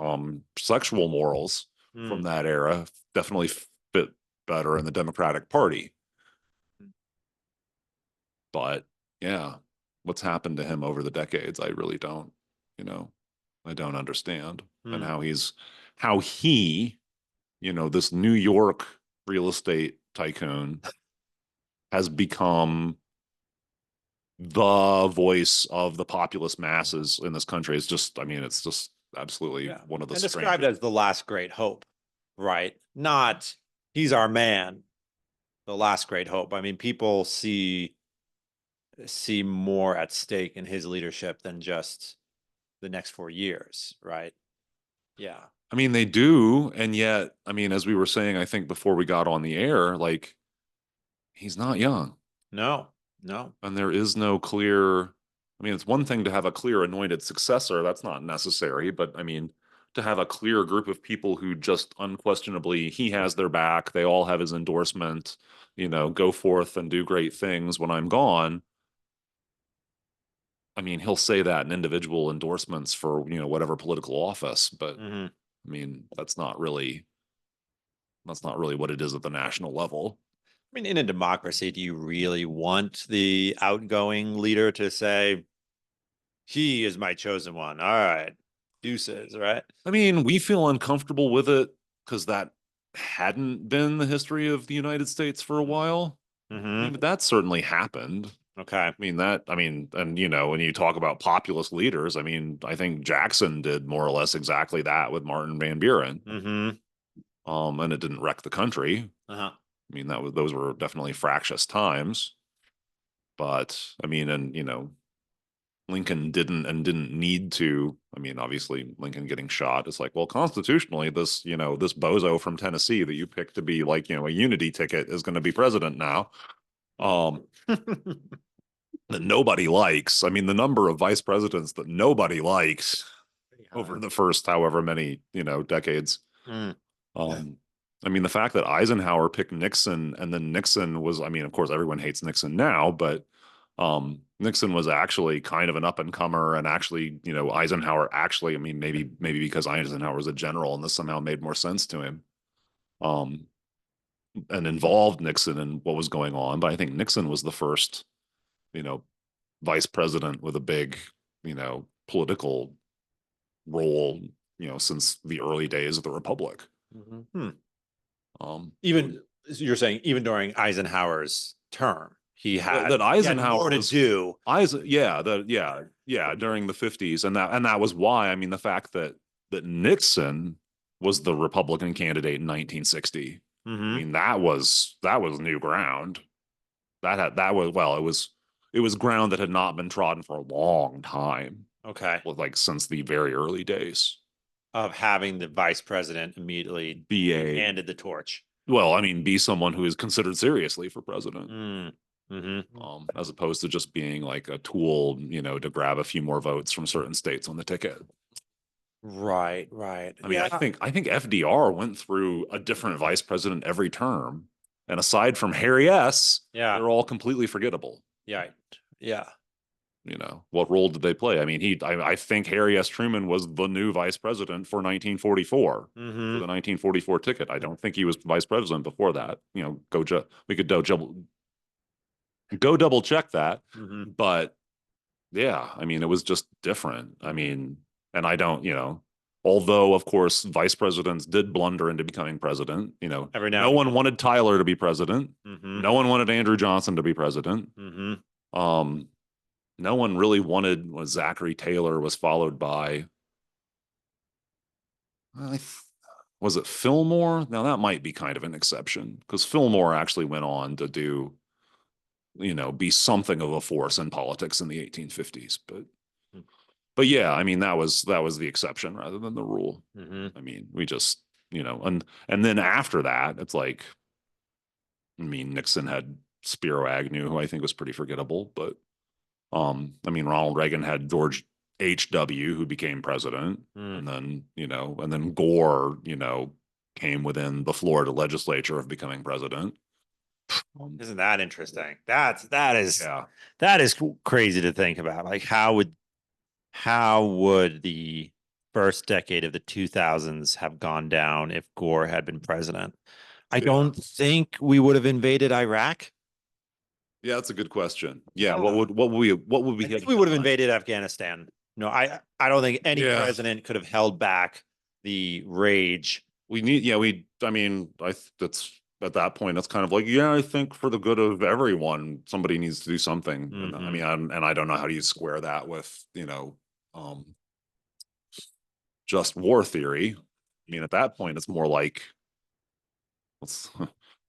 sexual morals from that era definitely fit better in the Democratic Party. But yeah, what's happened to him over the decades, I really don't, you know, I don't understand. And how he, this New York real estate tycoon has become the voice of the populist masses in this country. It's just, I mean, it's just absolutely Yeah. one of the And described strangest. as the last great hope, right? Not he's our man, the last great hope. I mean, people see more at stake in his leadership than just the next 4 years, right? Yeah. I mean, they do, and yet, I mean, as we were saying, I think before we got on the air, like he's not young. No, no. And there is no clear, I mean, it's one thing to have a clear anointed successor. That's not necessary. But I mean, to have a clear group of people who just unquestionably, he has their back, they all have his endorsement, go forth and do great things when I'm gone. I mean, he'll say that in individual endorsements for, whatever political office. But Hmm. I mean, that's not really what it is at the national level. I mean, in a democracy, do you really want the outgoing leader to say, he is my chosen one? All right, deuces, right? I mean, we feel uncomfortable with it because that hadn't been the history of the United States for a while. I mean, Hmm. but that certainly happened. Okay. And when you talk about populist leaders, I mean, I think Jackson did more or less exactly that with Martin Van Buren. Hmm. And it didn't wreck the country. Uh-huh. I mean, those were definitely fractious times. But I mean, and Lincoln didn't need to. I mean, obviously Lincoln getting shot. It's like, well, constitutionally, this bozo from Tennessee that you picked to be like, a unity ticket is going to be president now. Um, that nobody likes. I mean, the number of vice presidents that nobody likes over the first however many, decades. Mm. Um, I mean, the fact that Eisenhower picked Nixon and then Nixon was, I mean, of course, everyone hates Nixon now, but Nixon was actually kind of an up and comer, and actually, Eisenhower actually, I mean, maybe because Eisenhower was a general and this somehow made more sense to him, um, and involved Nixon in what was going on. But I think Nixon was the first, you know, vice president with a big, political role, since the early days of the Republic. Mm-hmm. Even You're saying even during Eisenhower's term, he had that Eisenhower more to was do. during the 50s, and that was why. I mean, the fact that Nixon was the Republican candidate in 1960. I Mm-hmm. mean, that was new ground. It was ground that had not been trodden for a long time, Okay. like since the very early days. Of having the vice president immediately handed the torch. Well, I mean, be someone who is considered seriously for president. Mm-hmm. As opposed to just being like a tool, to grab a few more votes from certain states on the ticket. Right, right. I mean, I think FDR went through a different vice president every term, and aside from Harry S., Yeah. they're all completely forgettable. Yeah. Yeah. What role did they play? I mean, I think Harry S. Truman was the new vice president for 1944 for the 1944 ticket. I don't think he was vice president before that. We could go double check that. Mm-hmm. But yeah, I mean, it was just different. I mean, and I don't, Although, of course, vice presidents did blunder into becoming president. You know, Every now no and one wanted Tyler to be president. Mm-hmm. No one wanted Andrew Johnson to be president. Mm-hmm. No one really wanted was Zachary Taylor was followed by was it Fillmore? Now that might be kind of an exception because Fillmore actually went on to do, you know, be something of a force in politics in the 1850s. But yeah, I mean that was the exception rather than the rule. Mm-hmm. I mean, we just, you know, and then after that, it's like, I mean, Nixon had Spiro Agnew, who I think was pretty forgettable, but I mean, Ronald Reagan had George H.W., who became president, and then, you know, and then Gore, you know, came within the Florida legislature of becoming president. Isn't that interesting? That is Yeah. crazy to think about. Like how would the first decade of the 2000s have gone down if Gore had been president? I don't think we would have invaded Iraq. Yeah, that's a good question. Yeah, what would we I think we would have invaded Afghanistan. No, I don't think any president could have held back the rage. I mean, that's at that point, that's kind of like, yeah, I think for the good of everyone, somebody needs to do something. And I mean, I don't know how do you square that with, you know, just war theory. I mean, at that point, it's more like,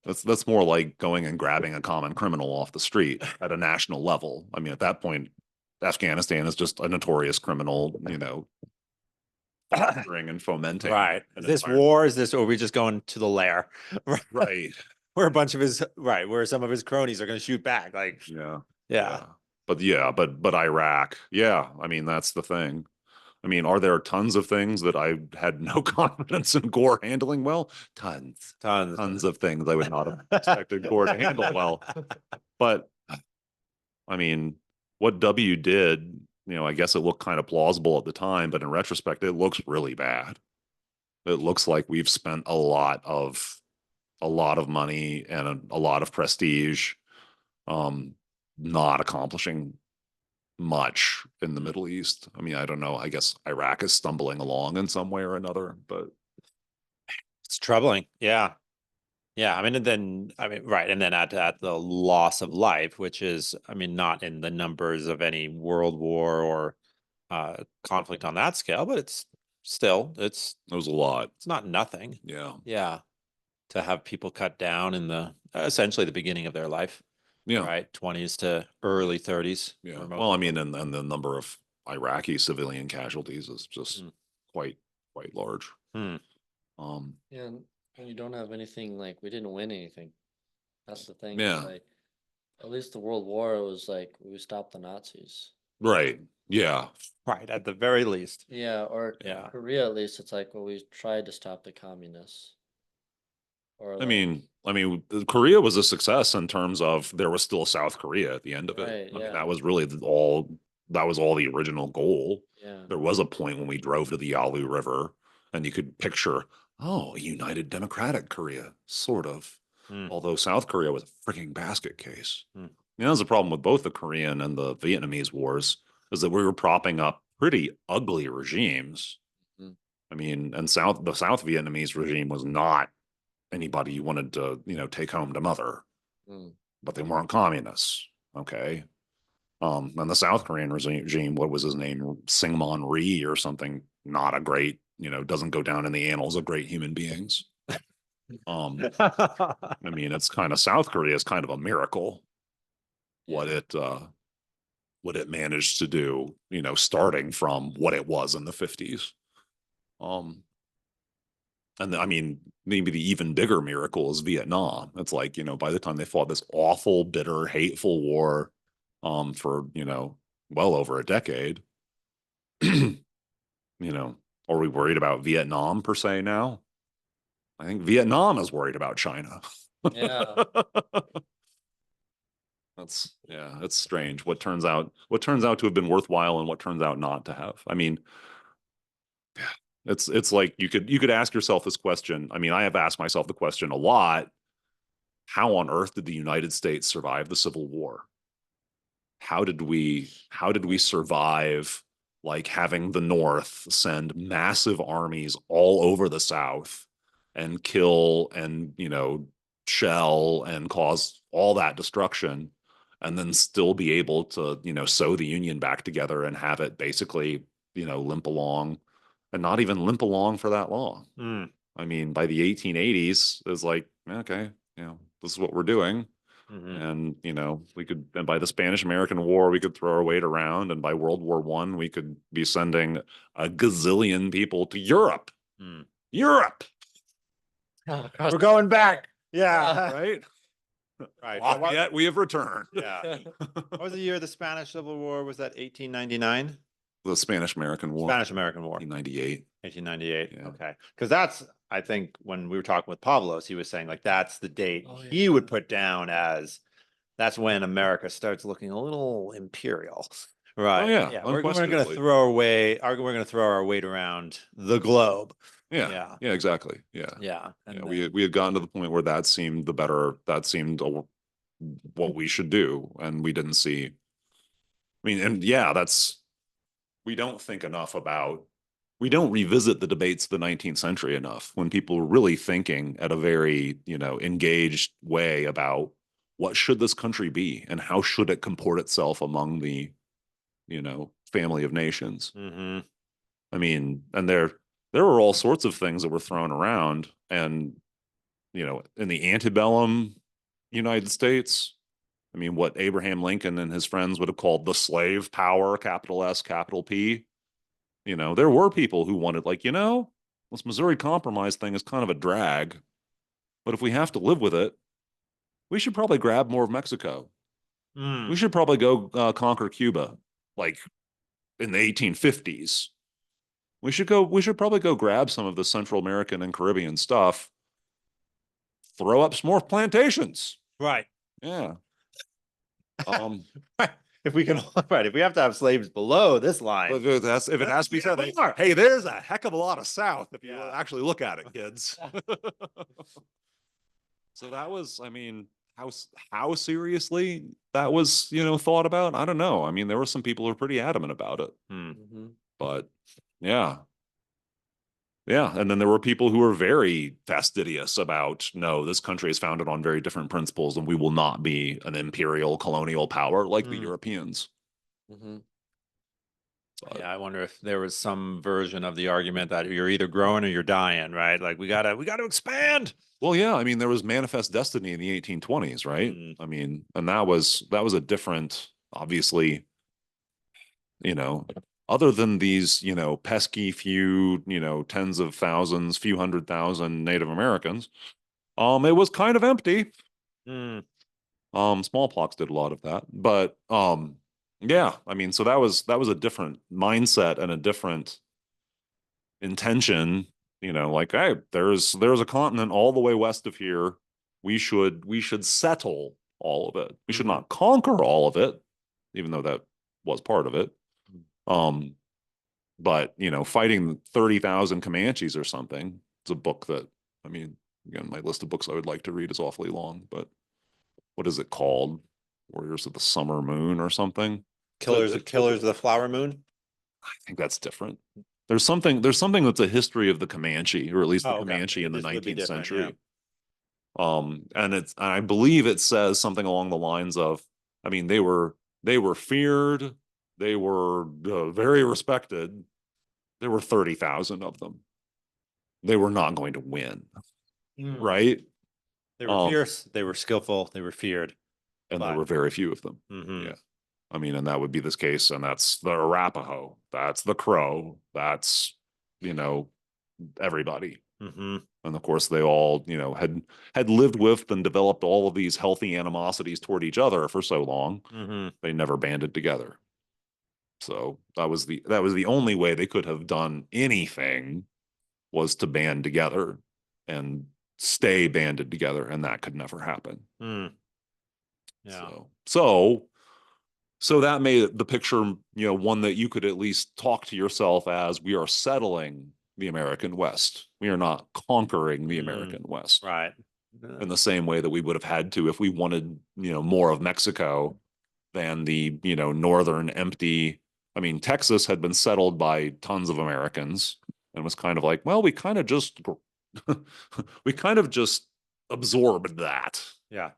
that's more like going and grabbing a common criminal off the street at a national level. I mean, at that point, Afghanistan is just a notorious criminal, you know, fostering and fomenting. Right. Is this war? Is this, or are we just going to the lair? Right. Where a bunch of his, right, where some of his cronies are going to shoot back. Like, yeah. But Iraq, yeah. I mean, that's the thing. I mean, are there tons of things that I had no confidence in Gore handling well? Tons of things I would not have expected Gore to handle well. But I mean, what W did, you know, I guess it looked kind of plausible at the time, but in retrospect, it looks really bad. It looks like we've spent a lot of money and a lot of prestige, not accomplishing much in the Middle East. I mean, I don't know. I guess Iraq is stumbling along in some way or another, but it's troubling. Yeah. Yeah. I mean, right. And then at the loss of life, which is, I mean, not in the numbers of any world war or conflict on that scale, but it's still, it was a lot. It's not nothing. Yeah. Yeah. To have people cut down in the essentially the beginning of their life. Yeah. Right. 20s to early 30s. Yeah. Well, I mean, and the number of Iraqi civilian casualties is just quite large. Yeah, and you don't have anything like we didn't win anything. That's the thing. Yeah. Like, at least the World War was like we stopped the Nazis. Right. Yeah. Right. At the very least. Yeah. Or Korea, at least it's like, well, we tried to stop the communists. Or I mean, Korea was a success in terms of there was still South Korea at the end of it. Right, I mean, that was really all the original goal. Yeah. There was a point when we drove to the Yalu River and you could picture, oh, a united democratic Korea, sort of. Although South Korea was a freaking basket case. You know, that was the problem with both the Korean and the Vietnamese wars, is that we were propping up pretty ugly regimes. I mean, and the South Vietnamese regime was not anybody you wanted to, you know, take home to mother, but they weren't communists. Okay. And the South Korean regime, what was his name? Syngman Rhee or something, not a great, you know, doesn't go down in the annals of great human beings. I mean, it's kind of, South Korea is kind of a miracle. What it managed to do, you know, starting from what it was in the 50s. And I mean, maybe the even bigger miracle is Vietnam. It's like, you know, by the time they fought this awful, bitter, hateful war, for, you know, well over a decade, you know, are we worried about Vietnam per se now? I think Vietnam is worried about China. Yeah. It's strange what turns out to have been worthwhile and what turns out not to have. I mean, it's like you could ask yourself this question. I mean, I have asked myself the question a lot. How on earth did the United States survive the Civil War? How did we survive like having the North send massive armies all over the South and kill and, shell and cause all that destruction, and then still be able to, sew the Union back together and have it basically, limp along, and not even limp along for that long. Mm. I mean, by the 1880s, it was like, okay, this is what we're doing. Mm-hmm. And, and by the Spanish American War, we could throw our weight around. And by World War I, we could be sending a gazillion people to Europe. Mm. Europe. We're going back. Yeah. Right. Right. Yet we have returned. Yeah. What was the year of the Spanish Civil War? Was that 1899? The Spanish American War. Spanish American War. 1898. 1898. Yeah. Okay. Because that's, I think, when we were talking with Pavlos, he was saying like that's the date Oh, yeah. he would put down as that's when America starts looking a little imperial. Right. Oh, yeah, We're going to unquestionably. throw away. We're going to throw our weight around the globe. Yeah. Yeah. Yeah, exactly. Yeah. Yeah. And Yeah, we had gotten to the point where that seemed what we should do, and we didn't see. I mean, and yeah, we don't think enough about. We don't revisit the debates of the 19th century enough when people were really thinking at a very, engaged way about what should this country be and how should it comport itself among the, family of nations. Mm-hmm. I mean, and there were all sorts of things that were thrown around, and in the antebellum United States, I mean, what Abraham Lincoln and his friends would have called the slave power, capital S, capital P. There were people who wanted, like, this Missouri Compromise thing is kind of a drag, but if we have to live with it, we should probably grab more of Mexico. Mm. We should probably go conquer Cuba, like in the 1850s. We should probably go grab some of the Central American and Caribbean stuff, throw up some more plantations. Right. Yeah. If we can, right, if we have to have slaves below this line, If it has to be said, hey, there's a heck of a lot of South if you actually look at it, kids. So that was, I mean, how seriously that was, thought about? I don't know. I mean, there were some people who were pretty adamant about it, Mm-hmm. but yeah. Yeah, and then there were people who were very fastidious about, no, this country is founded on very different principles, and we will not be an imperial colonial power like the Europeans. Mm-hmm. Yeah, I wonder if there was some version of the argument that you're either growing or you're dying, right? Like we gotta expand. Well, yeah, I mean, there was Manifest Destiny in the 1820s, right? Mm. I mean, and that was a different, obviously, other than these, pesky few, tens of thousands, few 100,000 Native Americans, it was kind of empty. Mm. Smallpox did a lot of that, but yeah, I mean, so that was a different mindset and a different intention. Like, hey, there's a continent all the way west of here. We should settle all of it. We should not conquer all of it, even though that was part of it. But fighting 30,000 Comanches or something. It's a book that, I mean, again, my list of books I would like to read is awfully long, but what is it called? Warriors of the Summer Moon or something? Killers of the Flower Moon. I think that's different. There's something that's a history of the Comanche, or at least the Comanche in the 19th century. Yeah. And I believe it says something along the lines of, I mean, they were feared, they were very respected. There were 30,000 of them. They were not going to win, right? They were fierce, they were skillful, they were feared, and there were very few of them. Yeah. I mean, and that would be this case, and that's the Arapaho, that's the Crow, that's, everybody. And of course, they all, had lived with and developed all of these healthy animosities toward each other for so long. They never banded together. So that was the only way they could have done anything, was to band together and stay banded together, and that could never happen. Yeah. So that made the picture, one that you could at least talk to yourself as, we are settling the American West. We are not conquering the American West. Right. In the same way that we would have had to if we wanted, more of Mexico than the, northern empty I mean, Texas had been settled by tons of Americans and was kind of like, well, we kind of just absorbed that. Yeah.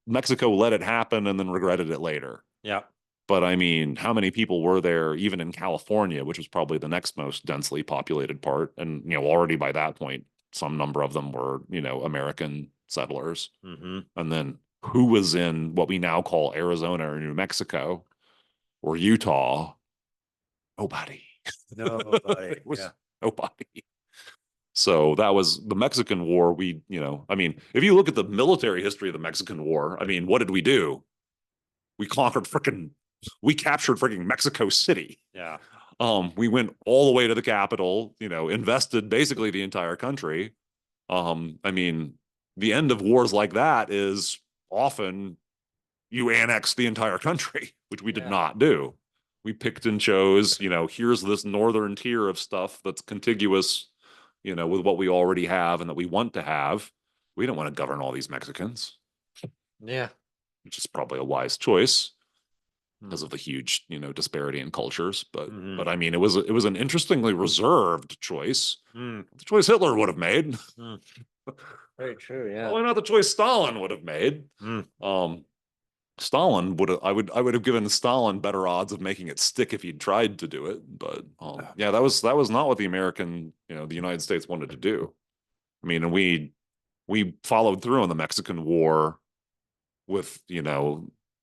Mexico let it happen and then regretted it later. Yeah. But I mean, how many people were there even in California, which was probably the next most densely populated part? And, already by that point, some number of them were, American settlers. Mm-hmm. And then who was in what we now call Arizona or New Mexico or Utah? Nobody. Nobody. It was Yeah. nobody. So that was the Mexican War. I mean, if you look at the military history of the Mexican War, I mean, what did we do? We captured freaking Mexico City. Yeah. We went all the way to the capital, invested basically the entire country. I mean, the end of wars like that is often you annex the entire country, which we did not do. We picked and chose, here's this northern tier of stuff that's contiguous, with what we already have and that we want to have. We don't want to govern all these Mexicans. Yeah. Which is probably a wise choice because of the huge, disparity in cultures. But I mean, it was an interestingly reserved choice. The choice Hitler would have made. Very true. Yeah. Probably not the choice Stalin would have made. Stalin I would have given Stalin better odds of making it stick if he'd tried to do it. But yeah, that was not what the United States wanted to do. I mean, and we followed through on the Mexican War with,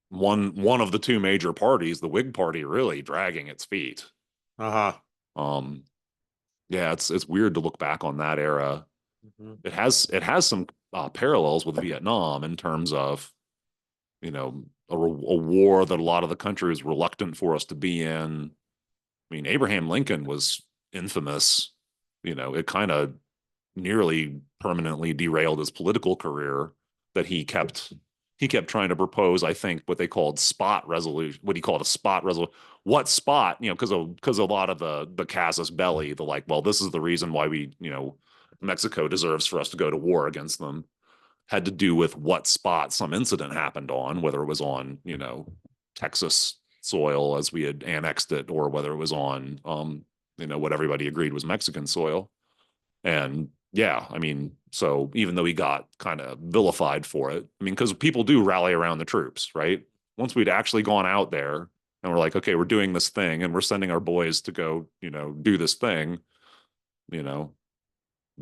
one of the two major parties, the Whig Party, really dragging its feet. Yeah, it's weird to look back on that era. It has some parallels with Vietnam in terms of, a war that a lot of the country is reluctant for us to be in. I mean, Abraham Lincoln was infamous. It kind of nearly permanently derailed his political career that he kept trying to propose, I think, what they called spot resolution, what he called a spot resolution. What spot, because a lot of the casus belli, the like, well, this is the reason why Mexico deserves for us to go to war against them, had to do with what spot some incident happened on, whether it was on, Texas soil as we had annexed it, or whether it was on, what everybody agreed was Mexican soil. And yeah, I mean, so even though he got kind of vilified for it, I mean, because people do rally around the troops, right? Once we'd actually gone out there and we're like, okay, we're doing this thing and we're sending our boys to go, do this thing, they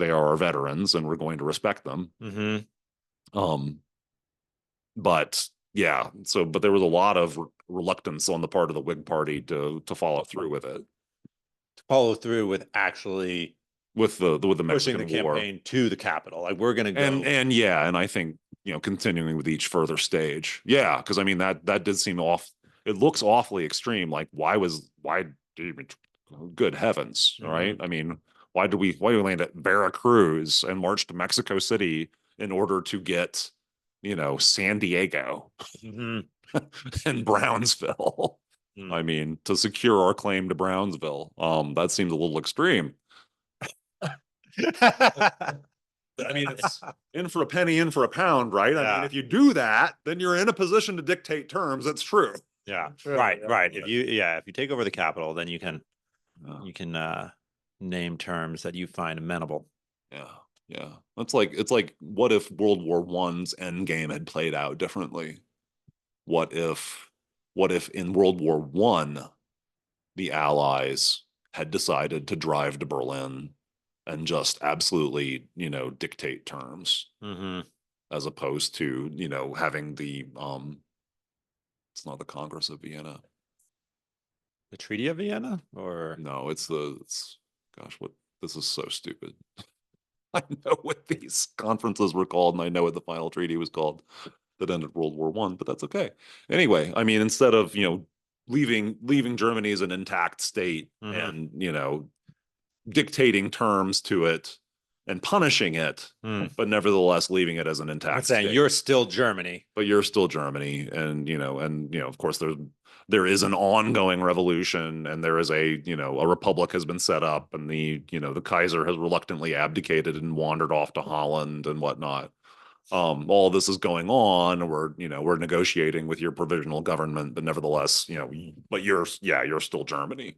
are our veterans and we're going to respect them. But yeah, but there was a lot of reluctance on the part of the Whig Party to follow through with it. To follow through with actually with the pushing Mexican the War campaign to the capital. Like, we're going to go. And yeah, and I think, continuing with each further stage. Yeah, because I mean that did seem off. It looks awfully extreme. Like, good heavens, all right? I mean, why do we land at Veracruz and march to Mexico City in order to get, San Diego and Brownsville? I mean, to secure our claim to Brownsville. That seems a little extreme. I mean, it's in for a penny, in for a pound, right? I mean, if you do that, then you're in a position to dictate terms. That's true. Yeah. True, Right. yeah. Right. If you take over the capital, then you can name terms that you find amenable. Yeah. Yeah. It's like what if World War I's end game had played out differently? What if in World War One the Allies had decided to drive to Berlin and just absolutely, dictate terms, as opposed to, having the it's not the Congress of Vienna. The Treaty of Vienna, or no, it's gosh, this is so stupid. I know what these conferences were called, and I know what the final treaty was called that ended World War One, but that's okay. Anyway, I mean, instead of leaving Germany as an intact state and dictating terms to it and punishing it, but nevertheless leaving it as an intact saying state. You're still Germany, but you're still Germany, and of course there is an ongoing revolution, and there is a republic has been set up, and the Kaiser has reluctantly abdicated and wandered off to Holland and whatnot. all this is going on. We're negotiating with your provisional government, but nevertheless, but you're still Germany.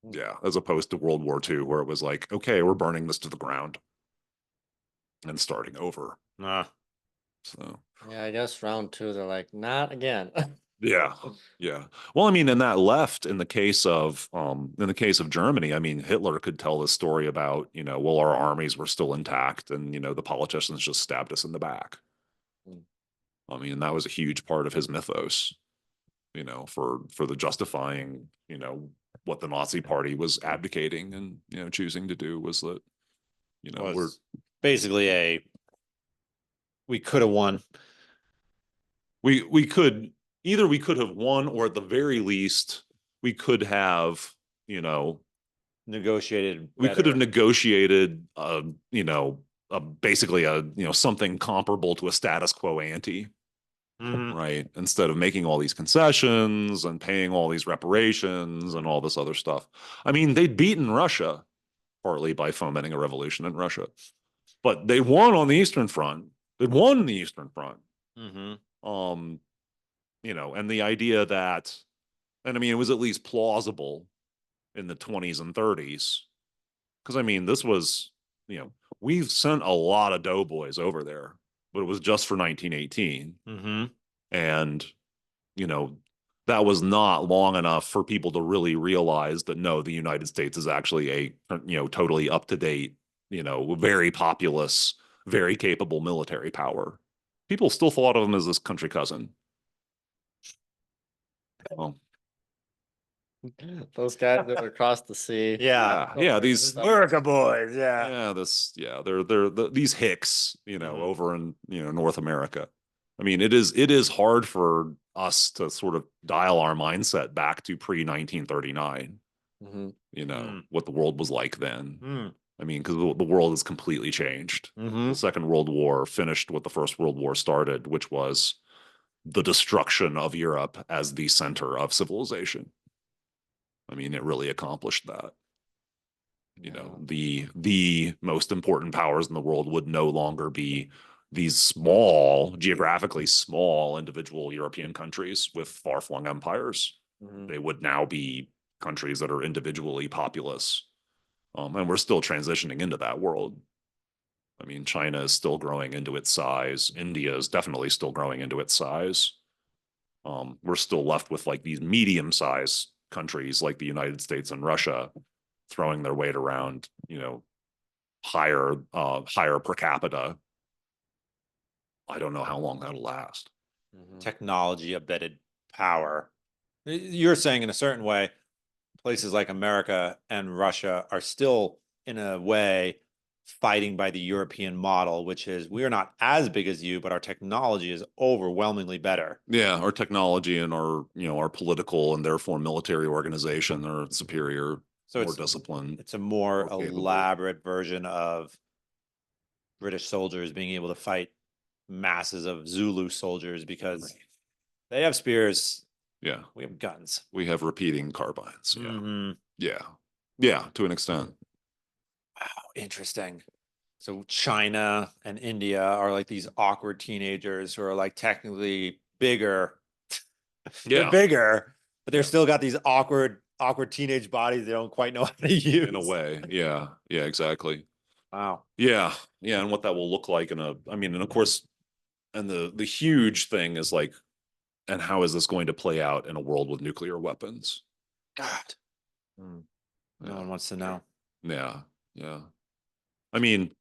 Yeah, as opposed to World War II, where it was like, okay, we're burning this to the ground and starting over. So Yeah, I guess round two, they're like, not again. yeah, yeah. Well, I mean, and that left in the case of Germany, I mean, Hitler could tell this story about, well, our armies were still intact and, the politicians just stabbed us in the back. Mm. I mean, that was a huge part of his mythos, for the justifying, what the Nazi party was advocating and, choosing to do was that, we're basically we could have won. we could have won, or at the very least, we could have, Negotiated we could have better. negotiated, basically something comparable to a status quo ante, right? Instead of making all these concessions and paying all these reparations and all this other stuff. I mean, they'd beaten Russia partly by fomenting a revolution in Russia, but they won on the Eastern Front. They won the Eastern Front. And the idea that, and I mean, it was at least plausible in the 20s and 30s. Because I mean, this was, we've sent a lot of doughboys over there, but it was just for 1918. And, that was not long enough for people to really realize that no, the United States is actually a, totally up to date, very populous, very capable military power. People still thought of them as this country cousin. Well, Those guys that were across the sea. yeah, these America boys, yeah. these hicks, over in North America. I mean, it is hard for us to sort of dial our mindset back to pre-1939. What the world was like then. I mean, because the world has completely changed. The Second World War finished what the First World War started, which was the destruction of Europe as the center of civilization. I mean, it really accomplished that. The most important powers in the world would no longer be these small, geographically small individual European countries with far-flung empires. They would now be countries that are individually populous. And we're still transitioning into that world. I mean, China is still growing into its size. India is definitely still growing into its size. We're still left with like these medium-sized countries like the United States and Russia throwing their weight around, higher per capita. I don't know how long that'll last. Technology embedded power. You're saying in a certain way, places like America and Russia are still in a way fighting by the European model, which is we're not as big as you, but our technology is overwhelmingly better. Yeah, our technology and our political and therefore military organization are superior, so more disciplined. It's a more elaborate version of British soldiers being able to fight masses of Zulu soldiers because they have spears. Yeah. We have guns. We have repeating carbines. Yeah. Yeah, to an extent. Wow, interesting. So China and India are like these awkward teenagers who are like technically bigger. They're bigger, but they're still got these awkward teenage bodies they don't quite know how to use. In a way. Yeah. Yeah, exactly. Wow. Yeah. Yeah. And what that will look like and of course, and the huge thing is like, and how is this going to play out in a world with nuclear weapons? God. No one wants to know. Yeah. Yeah. I mean,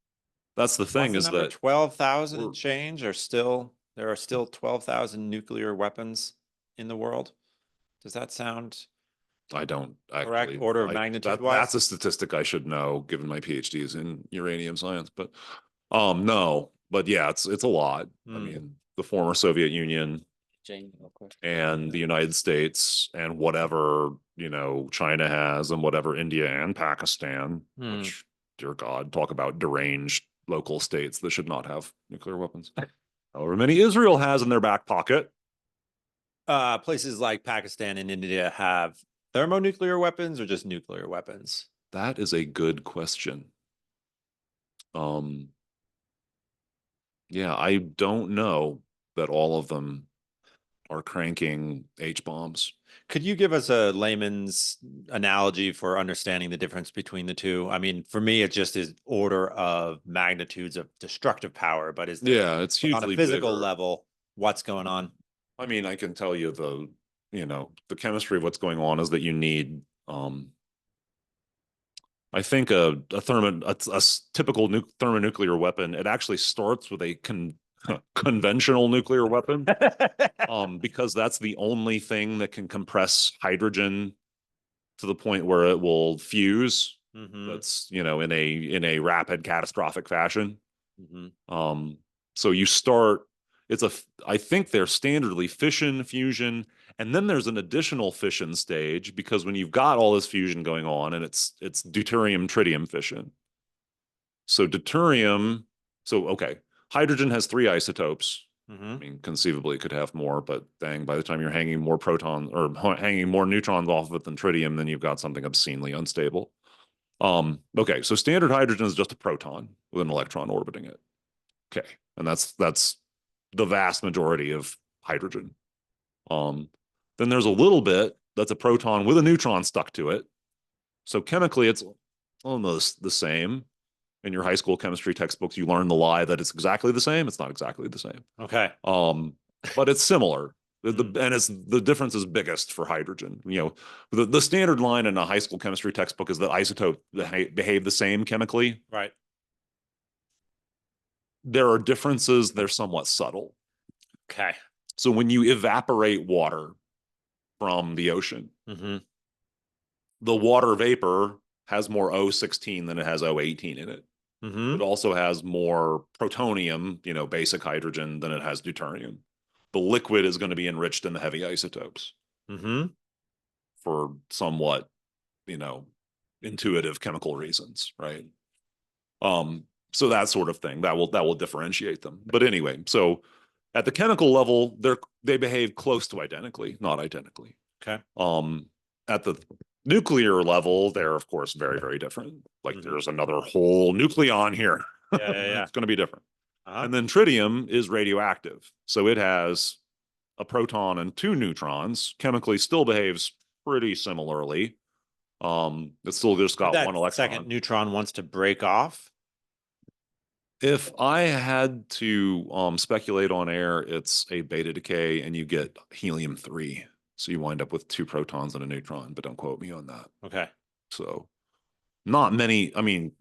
that's the thing is that 12,000 and change there are still 12,000 nuclear weapons in the world. Does that sound I don't correct actually, order of magnitude wise? That's a statistic I should know given my PhD is in uranium science, but no, but yeah, it's a lot. I mean, the former Soviet Union and the United States and whatever, China has and whatever India and Pakistan, which, dear God, talk about deranged local states that should not have nuclear weapons. However many Israel has in their back pocket. Places like Pakistan and India have thermonuclear weapons or just nuclear weapons? That is a good question. Yeah, I don't know that all of them are cranking H bombs. Could you give us a layman's analogy for understanding the difference between the two? I mean, for me, it just is order of magnitudes of destructive power, but is there Yeah, it's on a hugely physical bigger. level, what's going on? I mean, I can tell you the chemistry of what's going on is that you need, I think a typical thermonuclear weapon, it actually starts with a conventional nuclear weapon, because that's the only thing that can compress hydrogen to the point where it will fuse. Hmm. That's, in a rapid catastrophic fashion. Hmm. So you start, I think they're standardly fission, fusion, and then there's an additional fission stage because when you've got all this fusion going on and it's deuterium tritium fission. So deuterium, okay, hydrogen has 3 isotopes. Hmm. I mean, conceivably it could have more, but dang, by the time you're hanging more protons or hanging more neutrons off of it than tritium, then you've got something obscenely unstable. Okay, so standard hydrogen is just a proton with an electron orbiting it. Okay, and that's the vast majority of hydrogen. Um, then there's a little bit that's a proton with a neutron stuck to it. So chemically, it's almost the same. In your high school chemistry textbooks, you learn the lie that it's exactly the same. It's not exactly the same. Okay. But it's similar. And it's the difference is biggest for hydrogen. The standard line in a high school chemistry textbook is that isotopes behave the same chemically. Right. There are differences. They're somewhat subtle. Okay. So when you evaporate water from the ocean, Hmm. the water vapor has more O16 than it has O18 in it. Hmm. It also has more protonium, basic hydrogen, than it has deuterium. The liquid is going to be enriched in the heavy isotopes Hmm. for somewhat, intuitive chemical reasons, right? So that sort of thing that will differentiate them. But anyway, so at the chemical level, they behave close to identically, not identically. Okay. At the nuclear level, they're of course very, very different. Like there's another whole nucleon here. Yeah. It's going to be different. Uh-huh. And then tritium is radioactive. So it has a proton and 2 neutrons, chemically still behaves pretty similarly. It's still just got That 1 electron. second neutron wants to break off. If I had to speculate on air, it's a beta decay and you get helium-3. So you wind up with 2 protons and a neutron, but don't quote me on that. Okay. So not many, I mean,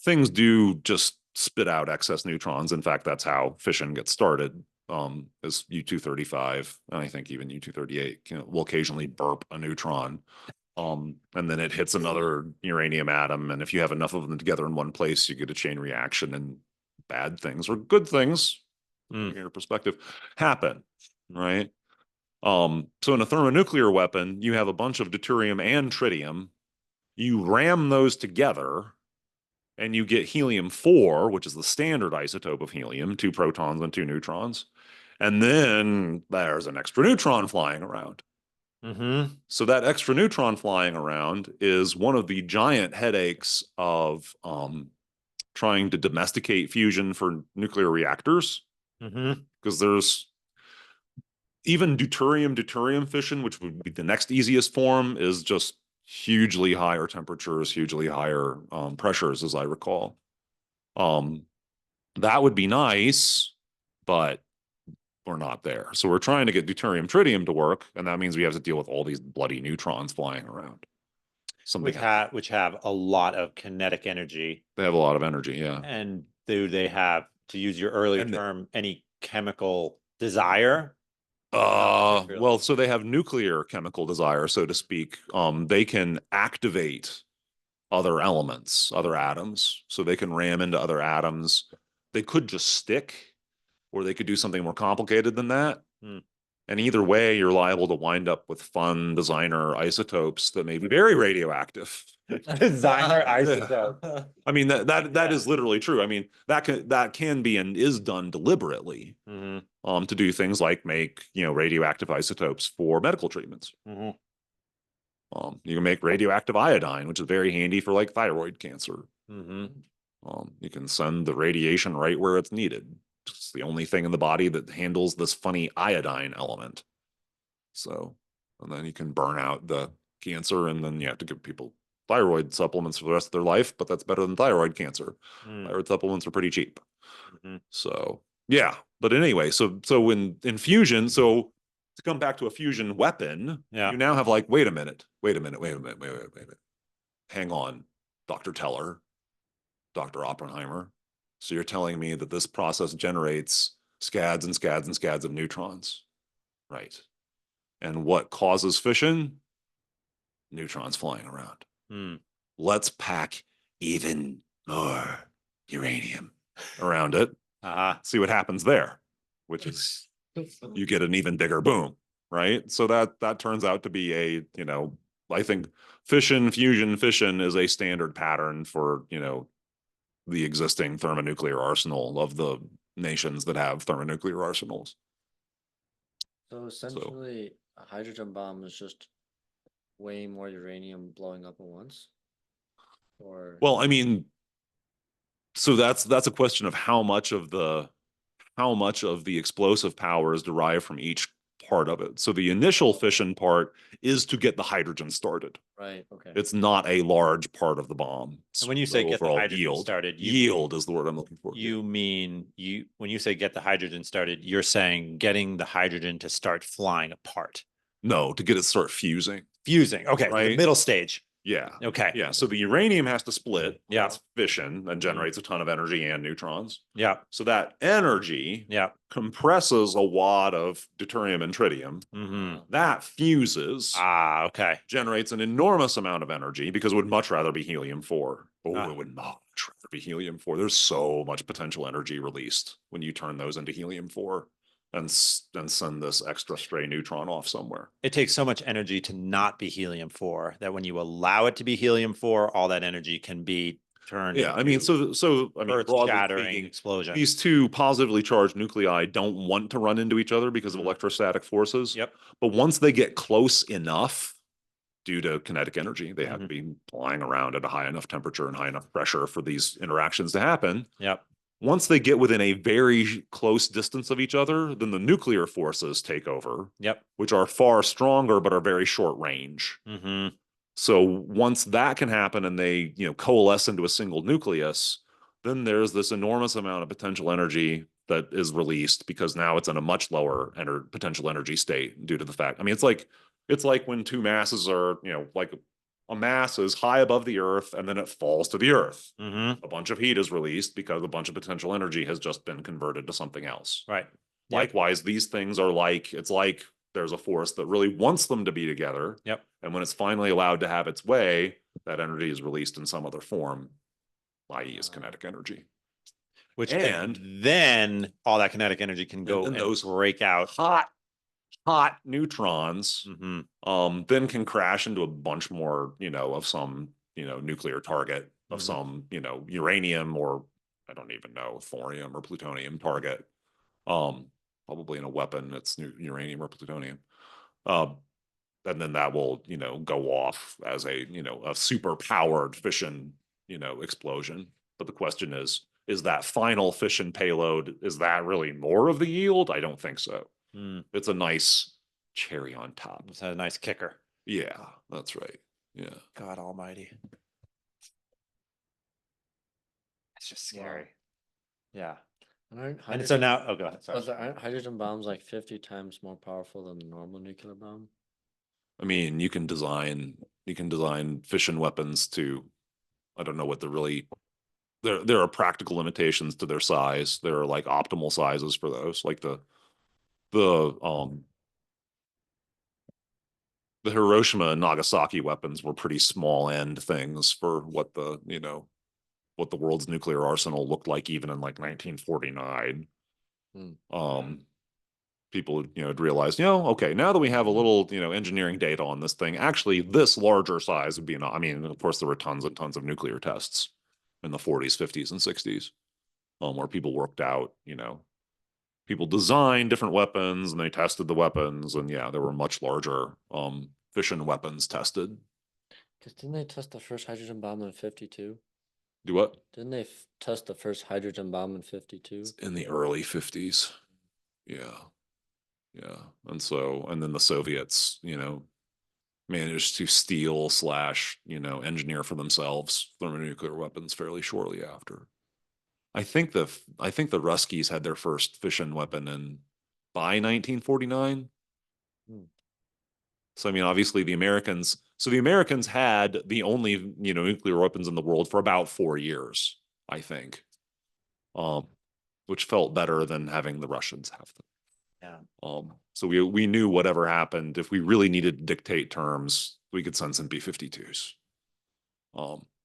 things do just spit out excess neutrons. In fact, that's how fission gets started. Is U-235, and I think even U-238 will occasionally burp a neutron. And then it hits another uranium atom. And if you have enough of them together in one place, you get a chain reaction, and bad things or good things, from your perspective, happen, right? So in a thermonuclear weapon, you have a bunch of deuterium and tritium. You ram those together and you get helium-4, which is the standard isotope of helium, 2 protons and 2 neutrons. And then there's an extra neutron flying around. Mm-hmm. So that extra neutron flying around is one of the giant headaches of trying to domesticate fusion for nuclear reactors. Mm-hmm. Because there's even deuterium fission, which would be the next easiest form, is just hugely higher temperatures, hugely higher pressures, as I recall. That would be nice, but we're not there. So we're trying to get deuterium tritium to work, and that means we have to deal with all these bloody neutrons flying around. Which have a lot of kinetic energy. They have a lot of energy, yeah. And do they have, to use your earlier term, any chemical desire? Well, so they have nuclear chemical desire, so to speak. They can activate other elements, other atoms, so they can ram into other atoms. They could just stick, or they could do something more complicated than that. And either way, you're liable to wind up with fun designer isotopes that may be very radioactive. Designer isotope. I mean, that is literally true. I mean, that can be and is done deliberately to do things like make, radioactive isotopes for medical treatments. You can make radioactive iodine, which is very handy for like thyroid cancer. You can send the radiation right where it's needed. It's the only thing in the body that handles this funny iodine element. So, and then you can burn out the cancer, and then you have to give people thyroid supplements for the rest of their life, but that's better than thyroid cancer. Thyroid supplements are pretty cheap. So, yeah. But anyway, so in fusion, so to come back to a fusion weapon, you now have like, wait a minute. Hang on, Dr. Teller, Dr. Oppenheimer. So you're telling me that this process generates scads and scads and scads of neutrons, right? And what causes fission? Neutrons flying around. Let's pack even more uranium around it. See what happens there, which is you get an even bigger boom, right? So that turns out to be a, I think fission, fusion, fission is a standard pattern for, the existing thermonuclear arsenal of the nations that have thermonuclear arsenals. So essentially, a hydrogen bomb is just way more uranium blowing up at once? Or well, I mean, so that's a question of how much of the explosive power is derived from each part of it. So the initial fission part is to get the hydrogen started. right, okay. It's not a large part of the bomb. And when you say get the overall hydrogen yield started, yield is the word I'm looking for. You mean when you say get the hydrogen started, you're saying getting the hydrogen to start flying apart. No, to get it to start fusing. Fusing. Okay, the Right? middle stage. Yeah. Okay. Yeah. So the uranium has to split. Yeah. That's fission and generates a ton of energy and neutrons. Yeah. So that energy compresses a wad of deuterium and tritium. That fuses. Okay. Generates an enormous amount of energy because it would much rather be helium-4. It would much rather be helium-4. There's so much potential energy released when you turn those into helium-4 and send this extra stray neutron off somewhere. It takes so much energy to not be helium-4 that when you allow it to be helium-4, all that energy can be turned. Yeah, I mean, earth-shattering explosion. These two positively charged nuclei don't want to run into each other because of electrostatic forces. Yep. But once they get close enough, due to kinetic energy, they have to be flying around at a high enough temperature and high enough pressure for these interactions to happen. Yep. Once they get within a very close distance of each other, then the nuclear forces take over. Yep. Which are far stronger but are very short range. So once that can happen and they, coalesce into a single nucleus, then there's this enormous amount of potential energy that is released because now it's in a much lower potential energy state due to the fact. I mean, it's like when two masses are, like a mass is high above the earth and then it falls to the earth. A bunch of heat is released because a bunch of potential energy has just been converted to something else. Right. Likewise, these things are it's like there's a force that really wants them to be together. Yep. And when it's finally allowed to have its way, that energy is released in some other form, i.e. is kinetic energy. And then all that kinetic energy can go and those break out. Hot neutrons then can crash into a bunch more, of some, nuclear target of some, uranium or I don't even know, thorium or plutonium target. Probably in a weapon, it's uranium or plutonium. And then that will, go off as a, a super powered fission, explosion. But the question is that final fission payload, is that really more of the yield? I don't think so. It's a nice cherry on top. It's a nice kicker. Yeah, that's right. Yeah. God almighty. It's just scary. Yeah. And so now, go ahead. Sorry. Aren't hydrogen bombs like 50 times more powerful than the normal nuclear bomb? I mean, you can design fission weapons to, I don't know what there are practical limitations to their size. There are like optimal sizes for those, like the Hiroshima and Nagasaki weapons were pretty small end things for what the world's nuclear arsenal looked like even in like 1949. People had realized, okay, now that we have a little, engineering data on this thing, actually this larger size would be enough. I mean, of course, there were tons and tons of nuclear tests in the 40s, 50s, and 60s, where people worked out, people designed different weapons and they tested the weapons, and yeah, there were much larger fission weapons tested. Because didn't they test the first hydrogen bomb in 52? Do what? Didn't they test the first hydrogen bomb in 52? In the early 50s. Yeah. Yeah. And so, and then the Soviets, managed to steal slash, engineer for themselves thermonuclear weapons fairly shortly after. I think the Ruskies had their first fission weapon by 1949. Hmm. So I mean, obviously the Americans had the only, nuclear weapons in the world for about 4 years, I think. Um, which felt better than having the Russians have them. Yeah. So we knew whatever happened, if we really needed to dictate terms, we could send some B-52s.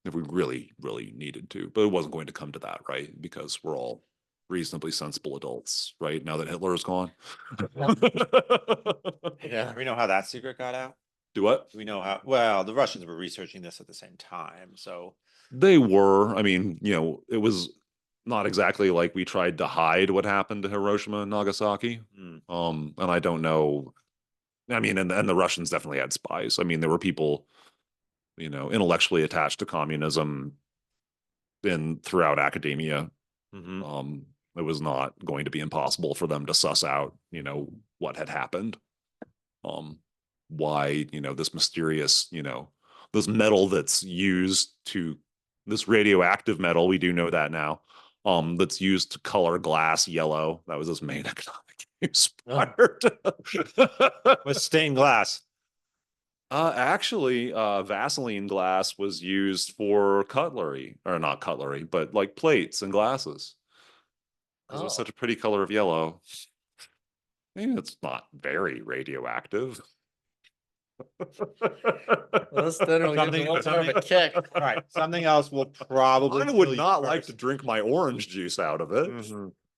If we really, really needed to, but it wasn't going to come to that, right? Because we're all reasonably sensible adults, right? Now that Hitler is gone. Yeah. Do we know how that secret got out? Do what? Do we know how? Well, the Russians were researching this at the same time, so They were. I mean, it was not exactly like we tried to hide what happened to Hiroshima and Nagasaki. And I don't know. I mean, and the Russians definitely had spies. I mean, there were people, intellectually attached to communism throughout academia. It was not going to be impossible for them to suss out, what had happened. Why, this mysterious, this metal that's used to this radioactive metal, we do know that now, that's used to color glass yellow. That was his main economic use prior to was stained glass. Actually, Vaseline glass was used for cutlery, or not cutlery, but like plates and glasses. Because it was Oh. such a pretty color of yellow. It's not very radioactive. Well, this dinner will give me more of a kick. Right. Something else will probably. I would not like to drink my orange juice out of it.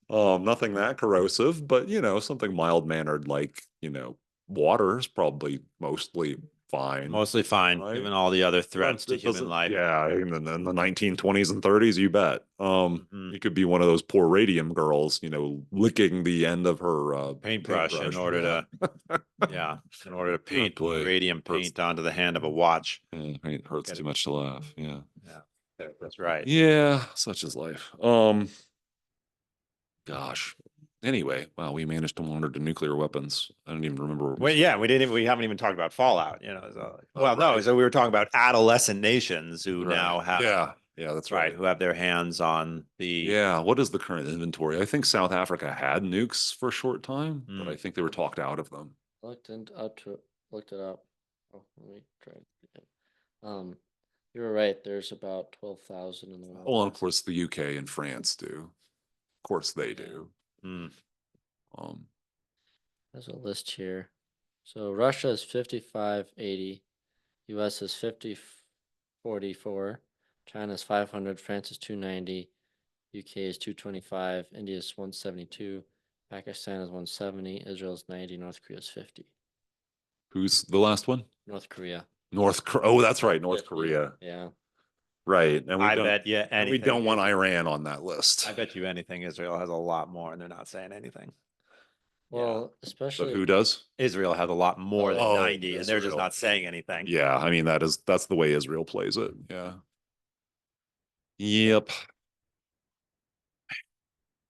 Nothing that corrosive, but something mild mannered like, water is probably mostly fine. Mostly fine, right? given all the other threats to It human doesn't- life. Yeah, in the 1920s and 30s, you bet. Mhm. You could be one of those poor radium girls, licking the end of her Paintbrush in order to, yeah, in order to paint boy. radium Hurts. paint onto the hand of a watch. It hurts Get too it. much to laugh. Yeah. Yeah, that's right. Yeah, such is life. Gosh. Anyway, wow, we managed to wander to nuclear weapons. I don't even remember where Well, yeah, we haven't even talked about Fallout, So, well, no, right. so we were talking about adolescent nations who now have, Yeah, that's right. who have their hands on the, Yeah, what is the current inventory? I think South Africa had nukes for a short time, but I think they were talked out of them. Looked it up. Oh, let me try it again. You were right. There's about 12,000 in the world. Well, and of course, the UK and France do. Of course, they do. There's a list here. So Russia is 5580, US is 5044, China is 500, France is 290, UK is 225, India is 172, Pakistan is 170, Israel is 90, North Korea is 50. Who's the last one? North Korea. Oh, that's right, North 50. Korea. Yeah. Right, and I bet you and we anything. don't want Iran on that list. I bet you anything Israel has a lot more and they're not saying anything. Well, But especially who does? Israel has a lot more than Oh, 90 and they're just Israel. not saying anything. Yeah, I mean that's the way Israel plays it. Yeah. Yep.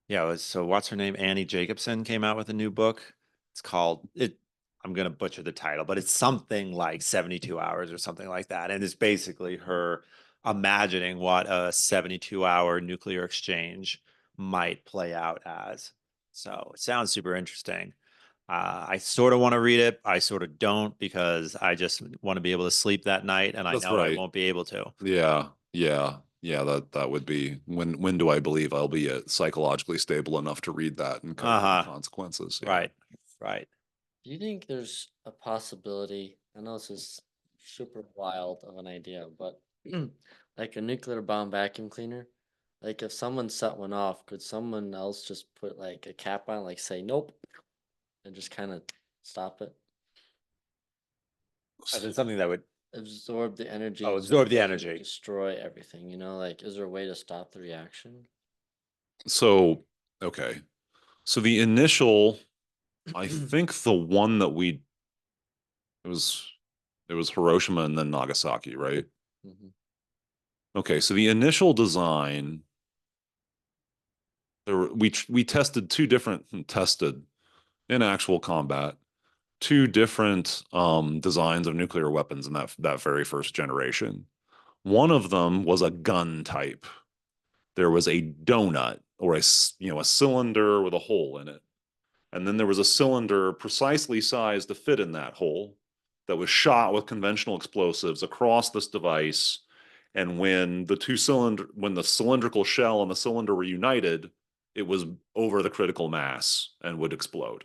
Yeah, so what's her name? Annie Jacobson came out with a new book. It's called it. I'm gonna butcher the title, but it's something like 72 hours or something like that. And it's basically her imagining what a 72-hour nuclear exchange might play out as. So it sounds super interesting. I sort of want to read it. I sort of don't because I just want to be able to sleep that night, and I That's know I right. won't be able to. Yeah. That would be when do I believe I'll be psychologically stable enough to read that and cover the consequences? Yeah. Right. Do you think there's a possibility? I know this is super wild of an idea, but like a nuclear bomb vacuum cleaner, like if someone set one off, could someone else just put like a cap on, like say nope, and just kind of stop it, As in something that would absorb the energy, absorb the doesn't energy. destroy everything? Like is there a way to stop the reaction? So, okay. So the initial, I think the one that it was Hiroshima and then Nagasaki, right? Mhm. Okay, so the initial design, we tested tested in actual combat two different designs of nuclear weapons in that very first generation. One of them was a gun type. There was a donut or a cylinder with a hole in it. And then there was a cylinder precisely sized to fit in that hole that was shot with conventional explosives across this device. And when when the cylindrical shell and the cylinder were united, it was over the critical mass and would explode.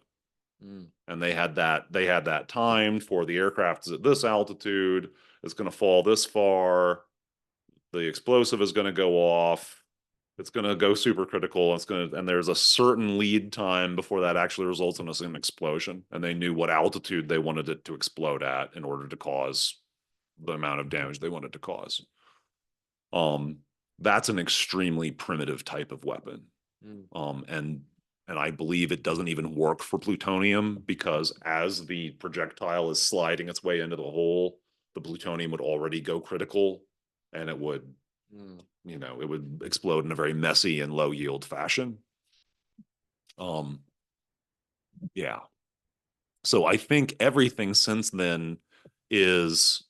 And they had that timed for the aircraft is at this altitude, it's going to fall this far, the explosive is going to go off, it's going to go supercritical, and there's a certain lead time before that actually results in an explosion, and they knew what altitude they wanted it to explode at in order to cause the amount of damage they wanted to cause. That's an extremely primitive type of weapon. And I believe it doesn't even work for plutonium because as the projectile is sliding its way into the hole, the plutonium would already go critical and it would, it would explode in a very messy and low yield fashion. Yeah. So I think everything since then is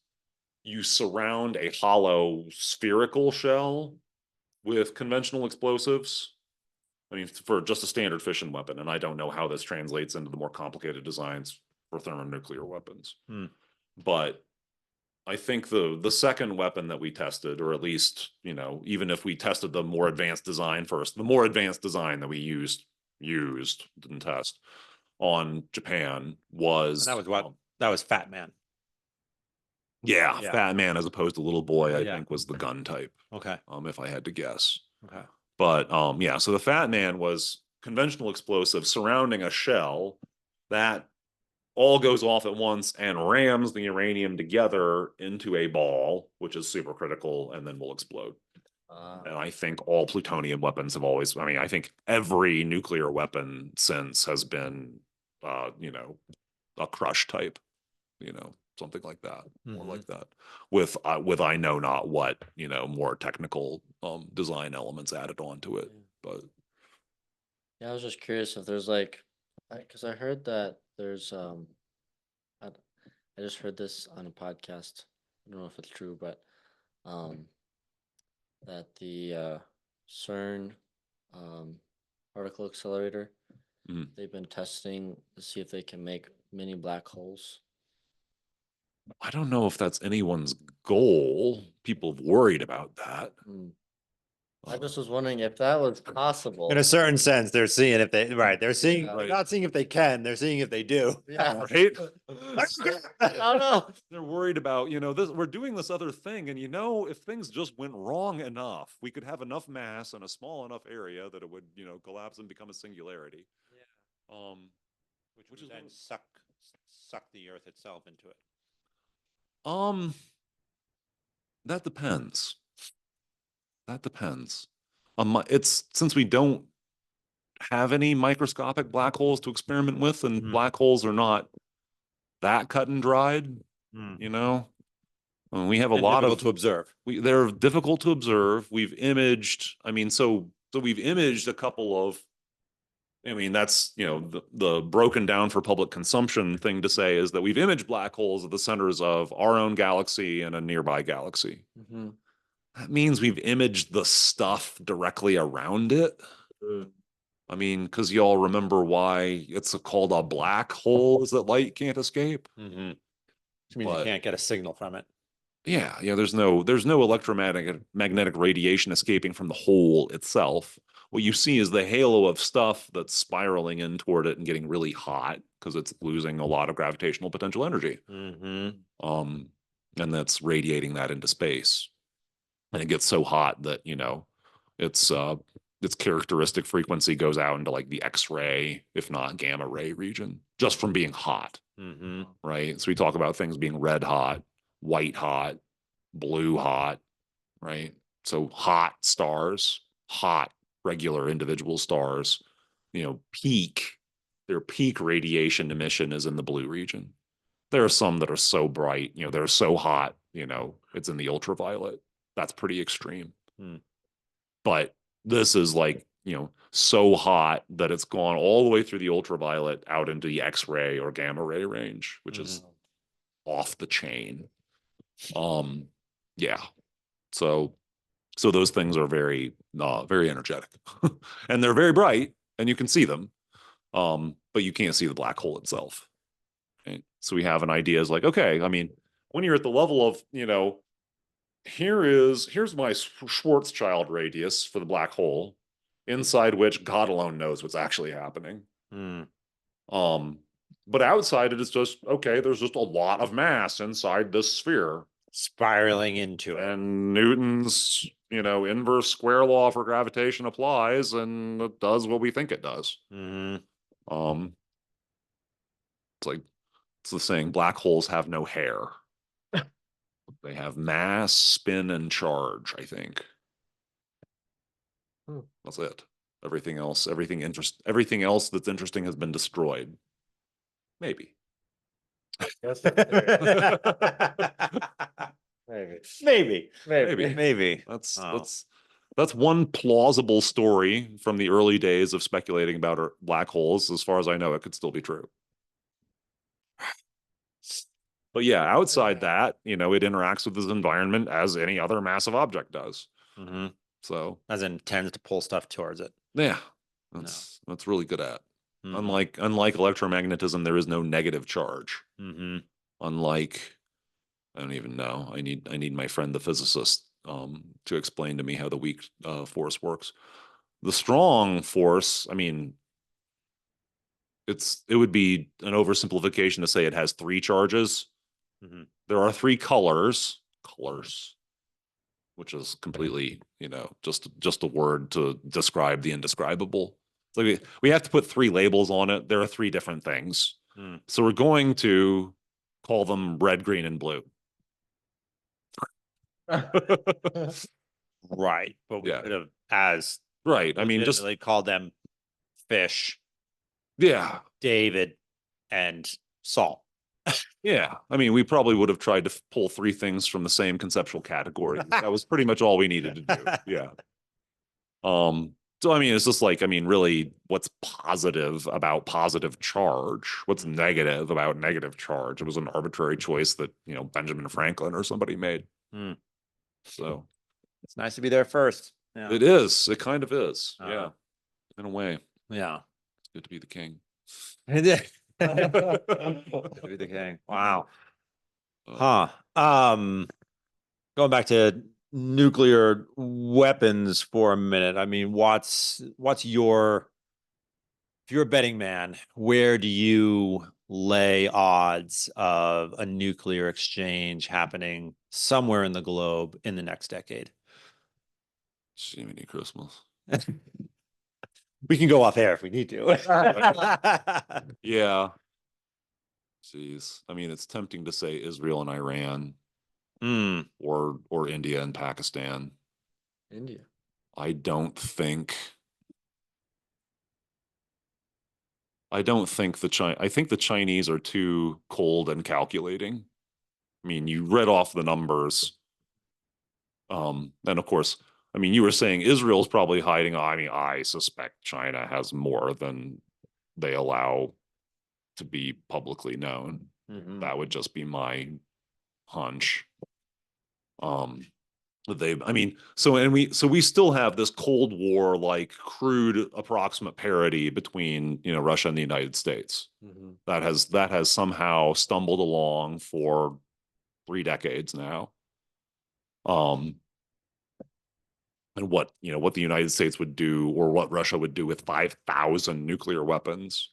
you surround a hollow spherical shell with conventional explosives. I mean, for just a standard fission weapon, and I don't know how this translates into the more complicated designs for thermonuclear weapons. But I think the second weapon that we tested, or at least, even if we tested the more advanced design first, the more advanced design that we used, didn't test on Japan was... And that was what? That was Fat Man. Yeah, Fat Man as opposed to Little Boy, I think was the gun type. Okay. If I had to guess. Okay. But yeah, so the Fat Man was conventional explosive surrounding a shell that all goes off at once and rams the uranium together into a ball, which is supercritical, and then will explode. And I think all plutonium weapons have always, I think every nuclear weapon since has been, a crush type, something like that, more like that, with I know not what, more technical design elements added onto it. But yeah, I was just curious if there's because I heard that there's I just heard this on a podcast. I don't know if it's true, but that the CERN particle accelerator, they've been testing to see if they can make mini black holes. I don't know if that's anyone's goal. People have worried about that. I just was wondering if that was possible. In a certain sense, they're seeing if they, they're seeing, Yeah. they're not seeing if they can, they're seeing if they do. Yeah. Right? I don't know. They're worried about, we're doing this other thing. And if things just went wrong enough, we could have enough mass in a small enough area that it would, collapse and become a singularity. Yeah. Which would then suck the Earth itself into it. That depends. It's since we don't have any microscopic black holes to experiment with, and black holes are not that cut and dried, we have a lot of to observe. They're difficult to observe. We've imaged, so we've imaged a couple of, that's, the broken down for public consumption thing to say is that we've imaged black holes at the centers of our own galaxy and a nearby galaxy. That means we've imaged the stuff directly around it. Because y'all remember why it's called a black hole is that light can't escape. Which means you can't get a signal from it. Yeah, there's no magnetic radiation escaping from the hole itself. What you see is the halo of stuff that's spiraling in toward it and getting really hot because it's losing a lot of gravitational potential energy. And that's radiating that into space. And it gets so hot that, its characteristic frequency goes out into like the X-ray, if not gamma ray region, just from being hot. Right. So we talk about things being red hot, white hot, blue hot, right? So hot stars, hot regular individual stars, their peak radiation emission is in the blue region. There are some that are so bright, they're so hot, it's in the ultraviolet. That's pretty extreme. Hmm. But this is like, so hot that it's gone all the way through the ultraviolet out into the X-ray or gamma ray range, which is off the chain. Yeah. So those things are very, very energetic and they're very bright and you can see them. But you can't see the black hole itself. Right? So we have an idea is like, okay, I mean, when you're at the level of, here's my Schwarzschild radius for the black hole, inside which God alone knows what's actually happening. Hmm. But outside it is just, okay, there's just a lot of mass inside this sphere. Spiraling into it. And Newton's, inverse square law for gravitation applies and it does what we think it does. Mhm. It's like, it's the saying, black holes have no hair. They have mass, spin, and charge, I think. That's it. Everything else that's interesting has been destroyed. Maybe. Maybe. Maybe. That's one plausible story from the early days of speculating about black holes. As far as I know, it could still be true. But yeah, outside that, it interacts with its environment as any other massive object does. Mm-hmm. So as in tends to pull stuff towards it. Yeah, that's really good at. Mm-hmm. Unlike electromagnetism, there is no negative charge. Mm-hmm. Unlike, I don't even know. I need my friend the physicist to explain to me how the weak force works. The strong force, I mean, it would be an oversimplification to say it has three charges. Mm-hmm. There are three colors, which is completely, just a word to describe the indescribable. So we have to put three labels on it. There are three different things. Mm. So we're going to call them red, green, and blue. Right. But we Yeah. could have as Right. I mean, just legitimately called them fish, yeah. David, and Saul. Yeah. I mean, we probably would have tried to pull three things from the same conceptual category. That was pretty much all we needed to do. Yeah. So I mean, it's just like, I mean, really, what's positive about positive charge? What's negative about negative charge? It was an arbitrary choice that, Benjamin Franklin or somebody made. Mm. So it's nice to be there first. Yeah. it is. It kind of is. Yeah. In a way. Yeah. It's good to be the king. Be the king. Wow. Huh. Going back to nuclear weapons for a minute. I mean, what's your, if you're a betting man, where do you lay odds of a nuclear exchange happening somewhere in the globe in the next decade? Jiminy Christmas. We can go off air if we need to. Yeah. Jeez. I mean, it's tempting to say Israel and Iran. Or India and Pakistan. India. I don't think I think the Chinese are too cold and calculating. I mean, you read off the numbers. And of course, I mean, you were saying Israel's probably hiding. I mean, I suspect China has more than they allow to be publicly known. Mm-hmm. That would just be my hunch. We still have this Cold War like crude approximate parity between Russia and the United States. Mm-hmm. That has somehow stumbled along for 3 decades now. And what the United States would do or what Russia would do with 5,000 nuclear weapons.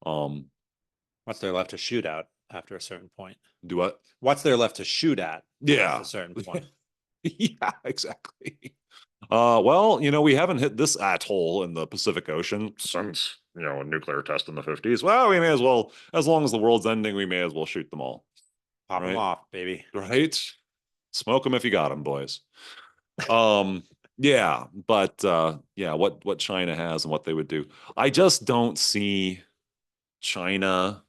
What's there left to shoot at after a certain point? Do what? What's there left to shoot at? Yeah. At a certain point. Yeah, exactly. Well, we haven't hit this atoll in the Pacific Ocean since, a nuclear test in the 50s. Well, we may as well, as long as the world's ending, we may as well shoot them all. Pop them Right? off, baby. Right? Smoke them if you got them, boys. Yeah, but what China has and what they would do. I just don't see China.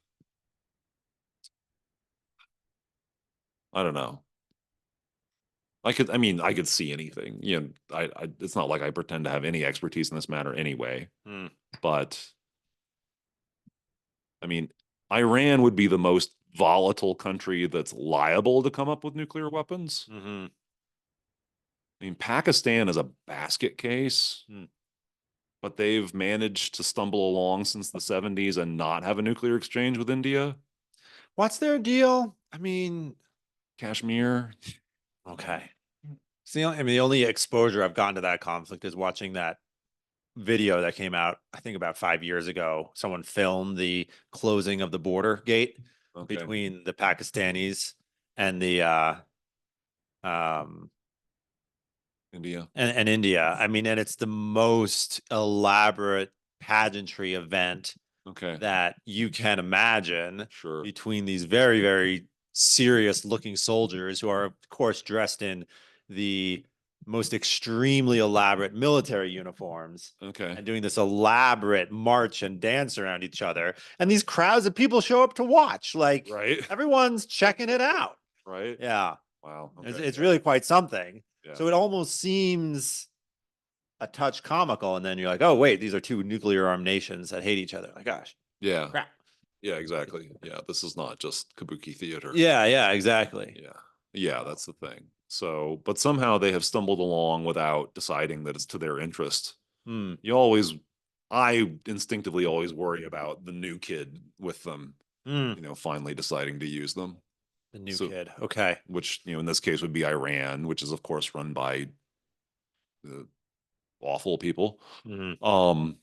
I don't know. I mean, I could see anything. You know, it's not like I pretend to have any expertise in this matter anyway. Hmm. But I mean, Iran would be the most volatile country that's liable to come up with nuclear weapons. Mm-hmm. I mean, Pakistan is a basket case, Hmm. but they've managed to stumble along since the 70s and not have a nuclear exchange with India. What's their deal? I mean, Kashmir. okay. The only exposure I've gotten to that conflict is watching that video that came out, I think about 5 years ago. Someone filmed the closing of the border gate Okay. between the Pakistanis and the um India. and India. I mean, and it's the most elaborate pageantry event Okay. that you can imagine Sure. between these very, very serious looking soldiers who are, of course, dressed in the most extremely elaborate military uniforms Okay. and doing this elaborate march and dance around each other. And these crowds of people show up to watch. Like Right. everyone's checking it out. Right. Yeah. Wow. It's, Okay. it's really quite something. Yeah. So it almost seems a touch comical. And then you're like, oh, wait, these are two nuclear armed nations that hate each other. Like, gosh, Yeah. crap. Yeah, exactly. Yeah, this is not just kabuki theater. Yeah, exactly. Yeah. Yeah, that's the thing. So, but somehow they have stumbled along without deciding that it's to their interest. Hmm. I instinctively always worry about the new kid with them, Hmm. finally deciding to use them. The new So- kid. Okay. Which, in this case would be Iran, which is of course run by the awful people. Mhm.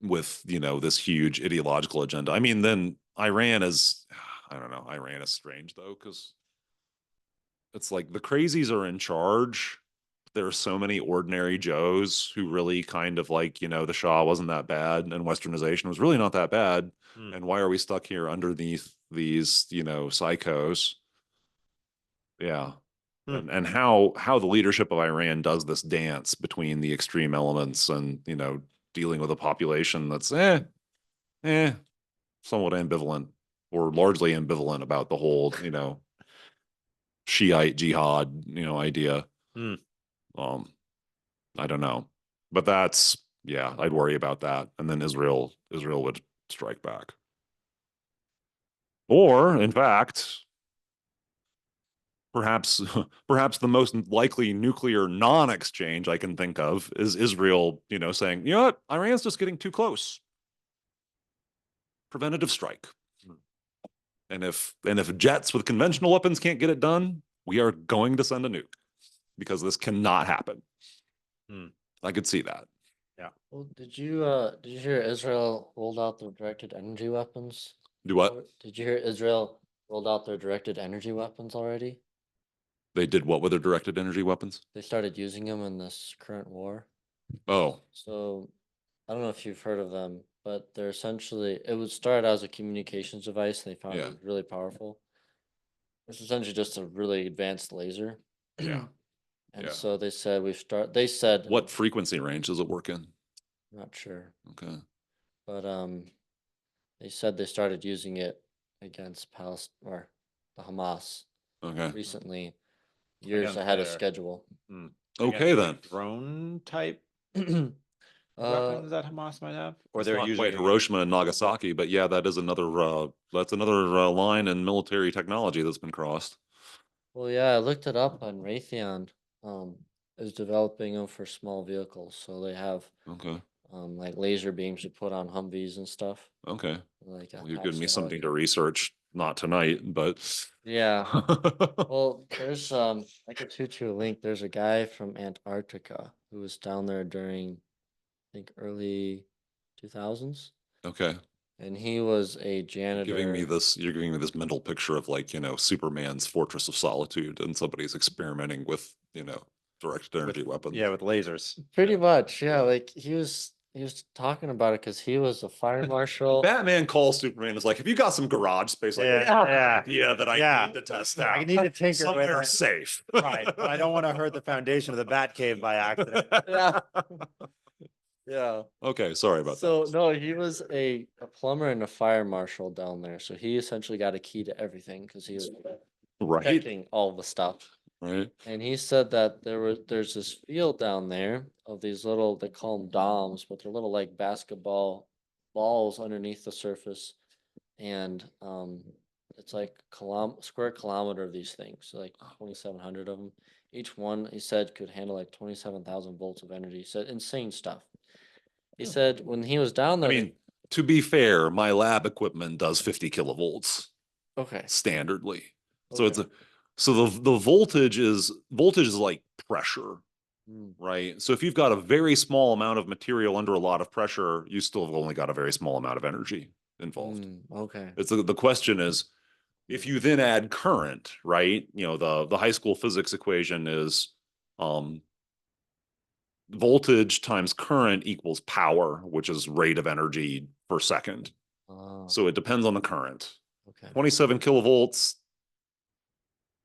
With, this huge ideological agenda. I mean, then Iran is, I don't know, Iran is strange though, because it's like the crazies are in charge. There are so many ordinary Joes who really kind of like, the Shah wasn't that bad and westernization was really not that bad. Hmm. And why are we stuck here underneath these, psychos? Yeah. Hmm. And how the leadership of Iran does this dance between the extreme elements and, dealing with a population that's somewhat ambivalent or largely ambivalent about the whole, Shiite jihad, idea. Hmm. I don't know, but yeah, I'd worry about that. And then Israel would strike back. Or in fact, perhaps perhaps the most likely nuclear non-exchange I can think of is Israel, saying, you know what, Iran's just getting too close. Preventative strike. And if jets with conventional weapons can't get it done, we are going to send a nuke because this cannot happen. Hmm. I could see that. Well, did you hear Israel rolled out their directed energy weapons? Do what? Did you hear Israel rolled out their directed energy weapons already? They did what with their directed energy weapons? They started using them in this current war. Oh, So I don't know if you've heard of them, but they're essentially, it was started as a communications device. And they found Yeah. it really powerful. It's essentially just a really advanced laser. yeah. And Yeah. so they said, What frequency range does it work in? I'm not sure, Okay. but they said they started using it against Palestine or the Hamas Okay. recently, years Against ahead of their- schedule. Okay then. Drone type Uh, weapons that Hamas might have, or It's they're not using quite Hiroshima and Nagasaki, but yeah, that is another line in military technology that's been crossed. well, yeah, I looked it up on Raytheon. Is developing them for small vehicles, so they have Okay. like laser beams you put on Humvees and stuff. Okay. Like Well, you've attach given me to something to helicopter. research, not tonight, but Yeah. Well, there's I could shoot you a link. There's a guy from Antarctica who was down there during I think early 2000s, okay. and he was a You're janitor. giving me this mental picture of like, Superman's Fortress of Solitude and somebody's experimenting with, directed energy weapons. Yeah, with lasers. Pretty much, yeah. Like he was talking about it because he was a fire marshal. Batman calls Superman is like, have you got some garage space? Like, Yeah. that I Yeah. need to test out. I need to tinker with Somewhere it. safe. Right, but I don't want to hurt the foundation of the Batcave by accident. Yeah. Yeah. Okay, sorry about So that. no, he was a plumber and a fire marshal down there. So he essentially got a key to everything because he was Right. protecting all the stuff. right? And he said that there's this field down there of these little, they call them DOMs, but they're little like basketball balls underneath the surface. And it's like square kilometer of these things, so like 2,700 of them. Each one, he said, could handle like 27,000 volts of energy. He said insane stuff. He said when he was down I there, mean, to be fair, my lab equipment does 50 kilovolts okay, standardly. So okay. the voltage is like pressure, Mm, right? So if you've got a very small amount of material under a lot of pressure, you still have only got a very small amount of energy involved. okay. It's the question is, if you then add current, right? You know, the high school physics equation is voltage times current equals power, which is rate of energy per second. Oh, So it depends on the current. okay. 27 kilovolts,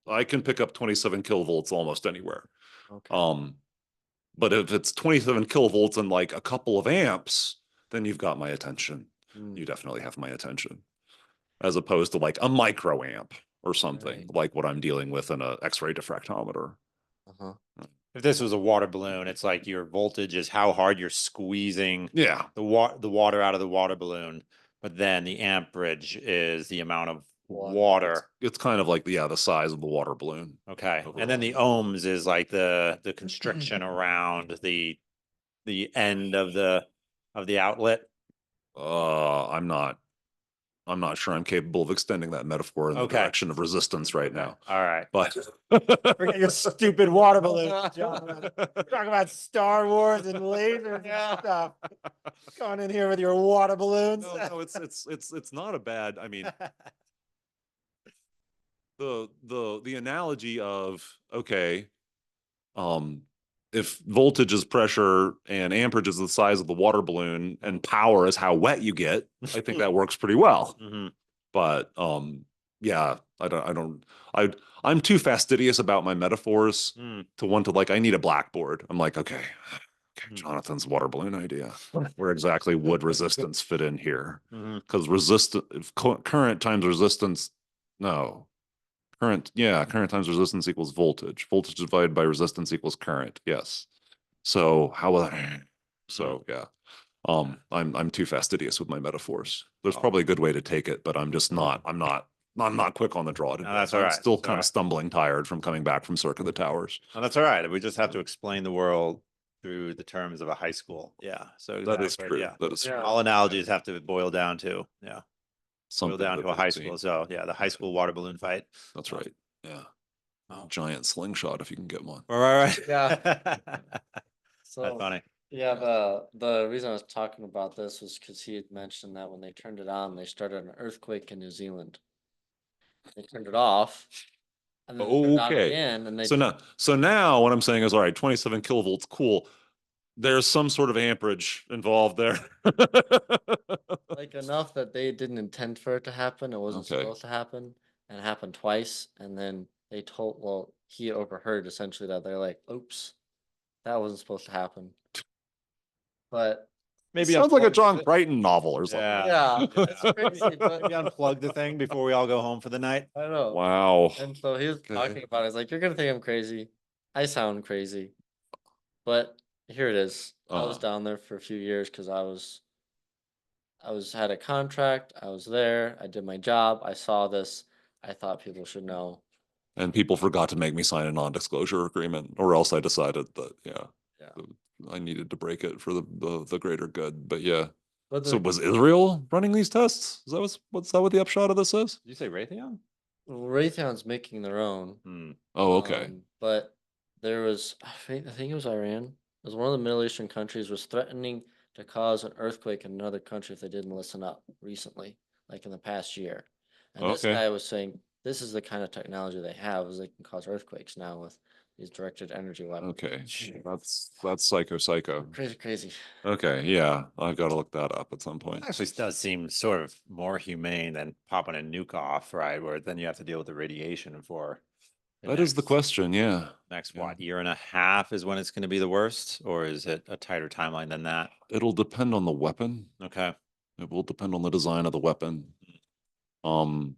I can pick up 27 kilovolts almost anywhere. Okay. But if it's 27 kilovolts and like a couple of amps, then you've got my attention. Mm, You definitely have my attention, as opposed to like a microamp or something right. like what I'm dealing with in a X-ray diffractometer. Uh-huh. If this was a water balloon, it's like your voltage is how hard you're squeezing Yeah, the water out of the water balloon, but then the amperage is the amount of water. it's kind of like the size of the water balloon. Okay, and then the ohms is like the constriction around the end of the outlet. I'm not sure I'm capable of extending that metaphor in the Okay. direction of resistance right now. All right. But Forget your stupid water balloon, John. Talk about Star Wars and lasers and stuff. Going in here with your water balloons. no, it's not a bad. I mean, the analogy of, okay, if voltage is pressure and amperage is the size of the water balloon and power is how wet you get, I think that works pretty well. Mhm. But yeah, I'm too fastidious about my metaphors Mm. to want to, like, I need a blackboard. I'm like, okay, Mm. Jonathan's water balloon idea. Where exactly would resistance fit in here? Mhm. Because current times resistance, no. Current times resistance equals voltage. Voltage divided by resistance equals current. Yes. So how will I? So yeah. I'm too fastidious with my metaphors. There's Oh. probably a good way to take it, but I'm just not. I'm not quick on the draw today. No, that's all I'm right. still That's all kind of right. stumbling tired from coming back from Cirque of the Towers. Oh, that's all right. We just have to explain the world through the terms of a high school. Yeah. So That is exactly, true. yeah. That is Yeah. true. All analogies have to boil down to, yeah, boil Something down that to a they high see. school. So yeah, the high school water balloon fight. That's right. Yeah. Oh. Giant slingshot if you can get one. All right. Yeah. That's So funny. yeah, the reason I was talking about this was because he had mentioned that when they turned it on, they started an earthquake in New Zealand. They turned it off, and then they turned it on Okay. again, and they So now what I'm saying is, all right, 27 kilovolts, cool. There's some sort of amperage involved there. like enough that they didn't intend for it to happen. It wasn't Okay. supposed to happen, and it happened twice. And then he overheard essentially that they're like, "Oops, that wasn't supposed to happen." But Maybe Sounds like a unplug John the- Crichton novel or something. yeah, it's crazy. But Maybe unplug the thing before we all go home for the night. I know. Wow. And so he was Okay. talking about it. It's like, you're gonna think I'm crazy. I sound crazy. But here it is. I was down there for a few years because had a contract, I was there, I did my job, I saw this, I thought people should know. And people forgot to make me sign a non-disclosure agreement, or else I decided that, Yeah. I needed to break it for the greater good. But yeah. But So was Israel running these tests? Is that what's that what the upshot of this is? Did you say Raytheon? Raytheon's making their own. Hmm. Oh, okay. But there was, I think it was Iran. It was one of the Middle Eastern countries was threatening to cause an earthquake in another country if they didn't listen up recently, like in the past year. And this Okay. guy was saying this is the kind of technology they have, is they can cause earthquakes now with these directed energy weapons. Okay. That's psycho. Crazy, crazy. Okay, yeah. I've got to look that up at some It point. actually does seem sort of more humane than popping a nuke off, right? Where then you have to deal with the radiation for That is the question, yeah. next Yeah. what, year and a half is when it's going to be the worst, or is it a tighter timeline than that? It'll depend on the weapon. Okay. It will depend on the design of the weapon. Um,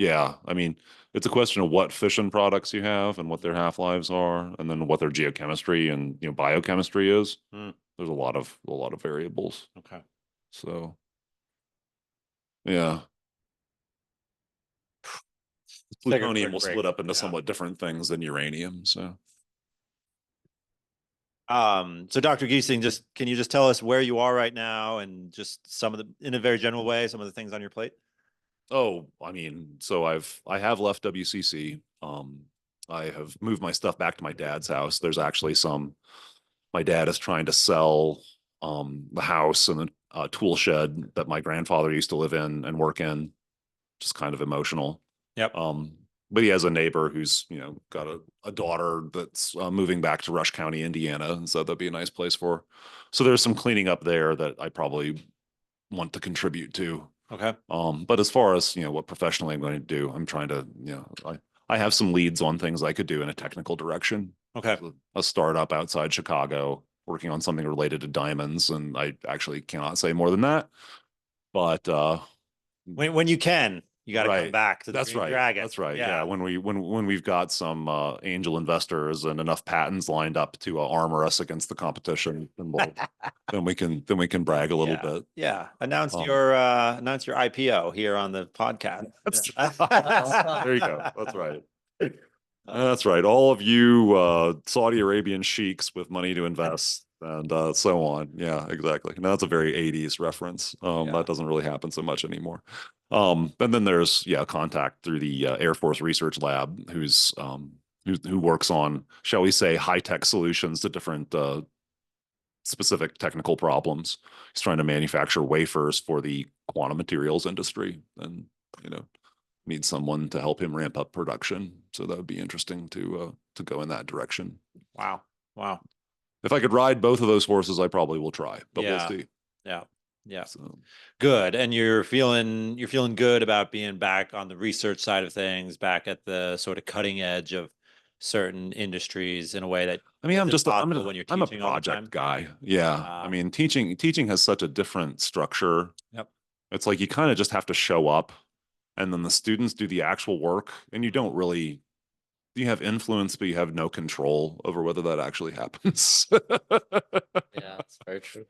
Yeah, I mean, it's a question of what fission products you have and what their half-lives are, and then what their geochemistry and biochemistry is. Hmm. There's a lot of variables. Okay. So yeah, Take a plutonium quick will break. split up into Yeah. somewhat different things than uranium. So So Dr. Giesing, can you just tell us where you are right now and just some of in a very general way, some of the things on your plate? oh, I mean, so I have left WCC. I have moved my stuff back to my dad's house. There's actually my dad is trying to sell the house and the tool shed that my grandfather used to live in and work in. Just kind of emotional. Yep. But he has a neighbor who's got a daughter that's moving back to Rush County, Indiana, and so that'd be a nice place for her. So there's some cleaning up there that I probably want to contribute to. Okay. But as far as what professionally I'm going to do, I'm trying to I have some leads on things I could do in a technical direction. Okay. So a startup outside Chicago working on something related to diamonds, and I actually cannot say more than that. But When you can, you got to come right. back to the That's Green right. Dragon. That's right. Yeah. Yeah. When we've got some angel investors and enough patents lined up to armor us against the competition, then we can brag a little Yeah. bit. Yeah. Announce Um, your IPO here on the podcast. That's Yeah. there you go. That's right. That's right. All of you Saudi Arabian sheiks with money to invest and so on. Yeah, exactly. Now that's a very 80s reference. Yeah. That doesn't really happen so much anymore. And then there's contact through the Air Force Research Lab, who works on, shall we say, high-tech solutions to different specific technical problems. He's trying to manufacture wafers for the quantum materials industry, and need someone to help him ramp up production. So that would be interesting to go in that direction. Wow. Wow. If I could ride both of those horses, I probably will try, but Yeah. we'll see. Yeah. Yeah. So Good. And you're feeling good about being back on the research side of things, back at the sort of cutting edge of certain industries in a way that I mean, wasn't possible when you're I'm a teaching all the time. project guy. Yeah. I mean, teaching has such a different structure. Yep. It's like you kind of just have to show up, and then the students do the actual work, and you have influence, but you have no control over whether that actually happens. Yeah, that's very true.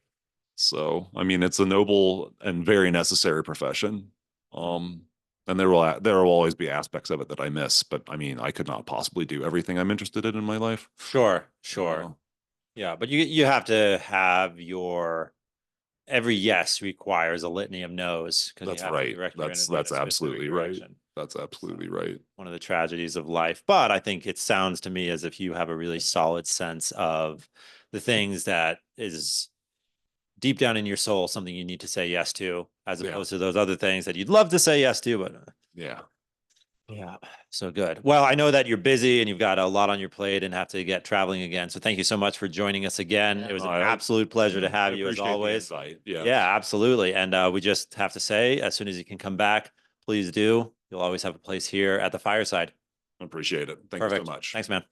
So, I mean, it's a noble and very necessary profession. And there will always be aspects of it that I miss, but I mean, I could not possibly do everything I'm interested in my life. Sure. Yeah, but you have to have every yes requires a litany of no's because you That's have right. to direct your That's energy in a specific absolutely right. direction. That's absolutely So, right. one of the tragedies of life. But I think it sounds to me as if you have a really solid sense of the things that is deep down in your soul, something you need to say yes to, as opposed to those other things that you'd love to say yes to, but Yeah. So good. Well, I know that you're busy and you've got a lot on your plate and have to get traveling again. So thank you so much for joining us again. Yeah. It was an absolute pleasure to have you as appreciate the always. invite. Yeah. Yeah, absolutely. And we just have to say, as soon as you can come back, please do. You'll always have a place here at the fireside. Appreciate it. Thank you so Perfect. much. Thanks, man.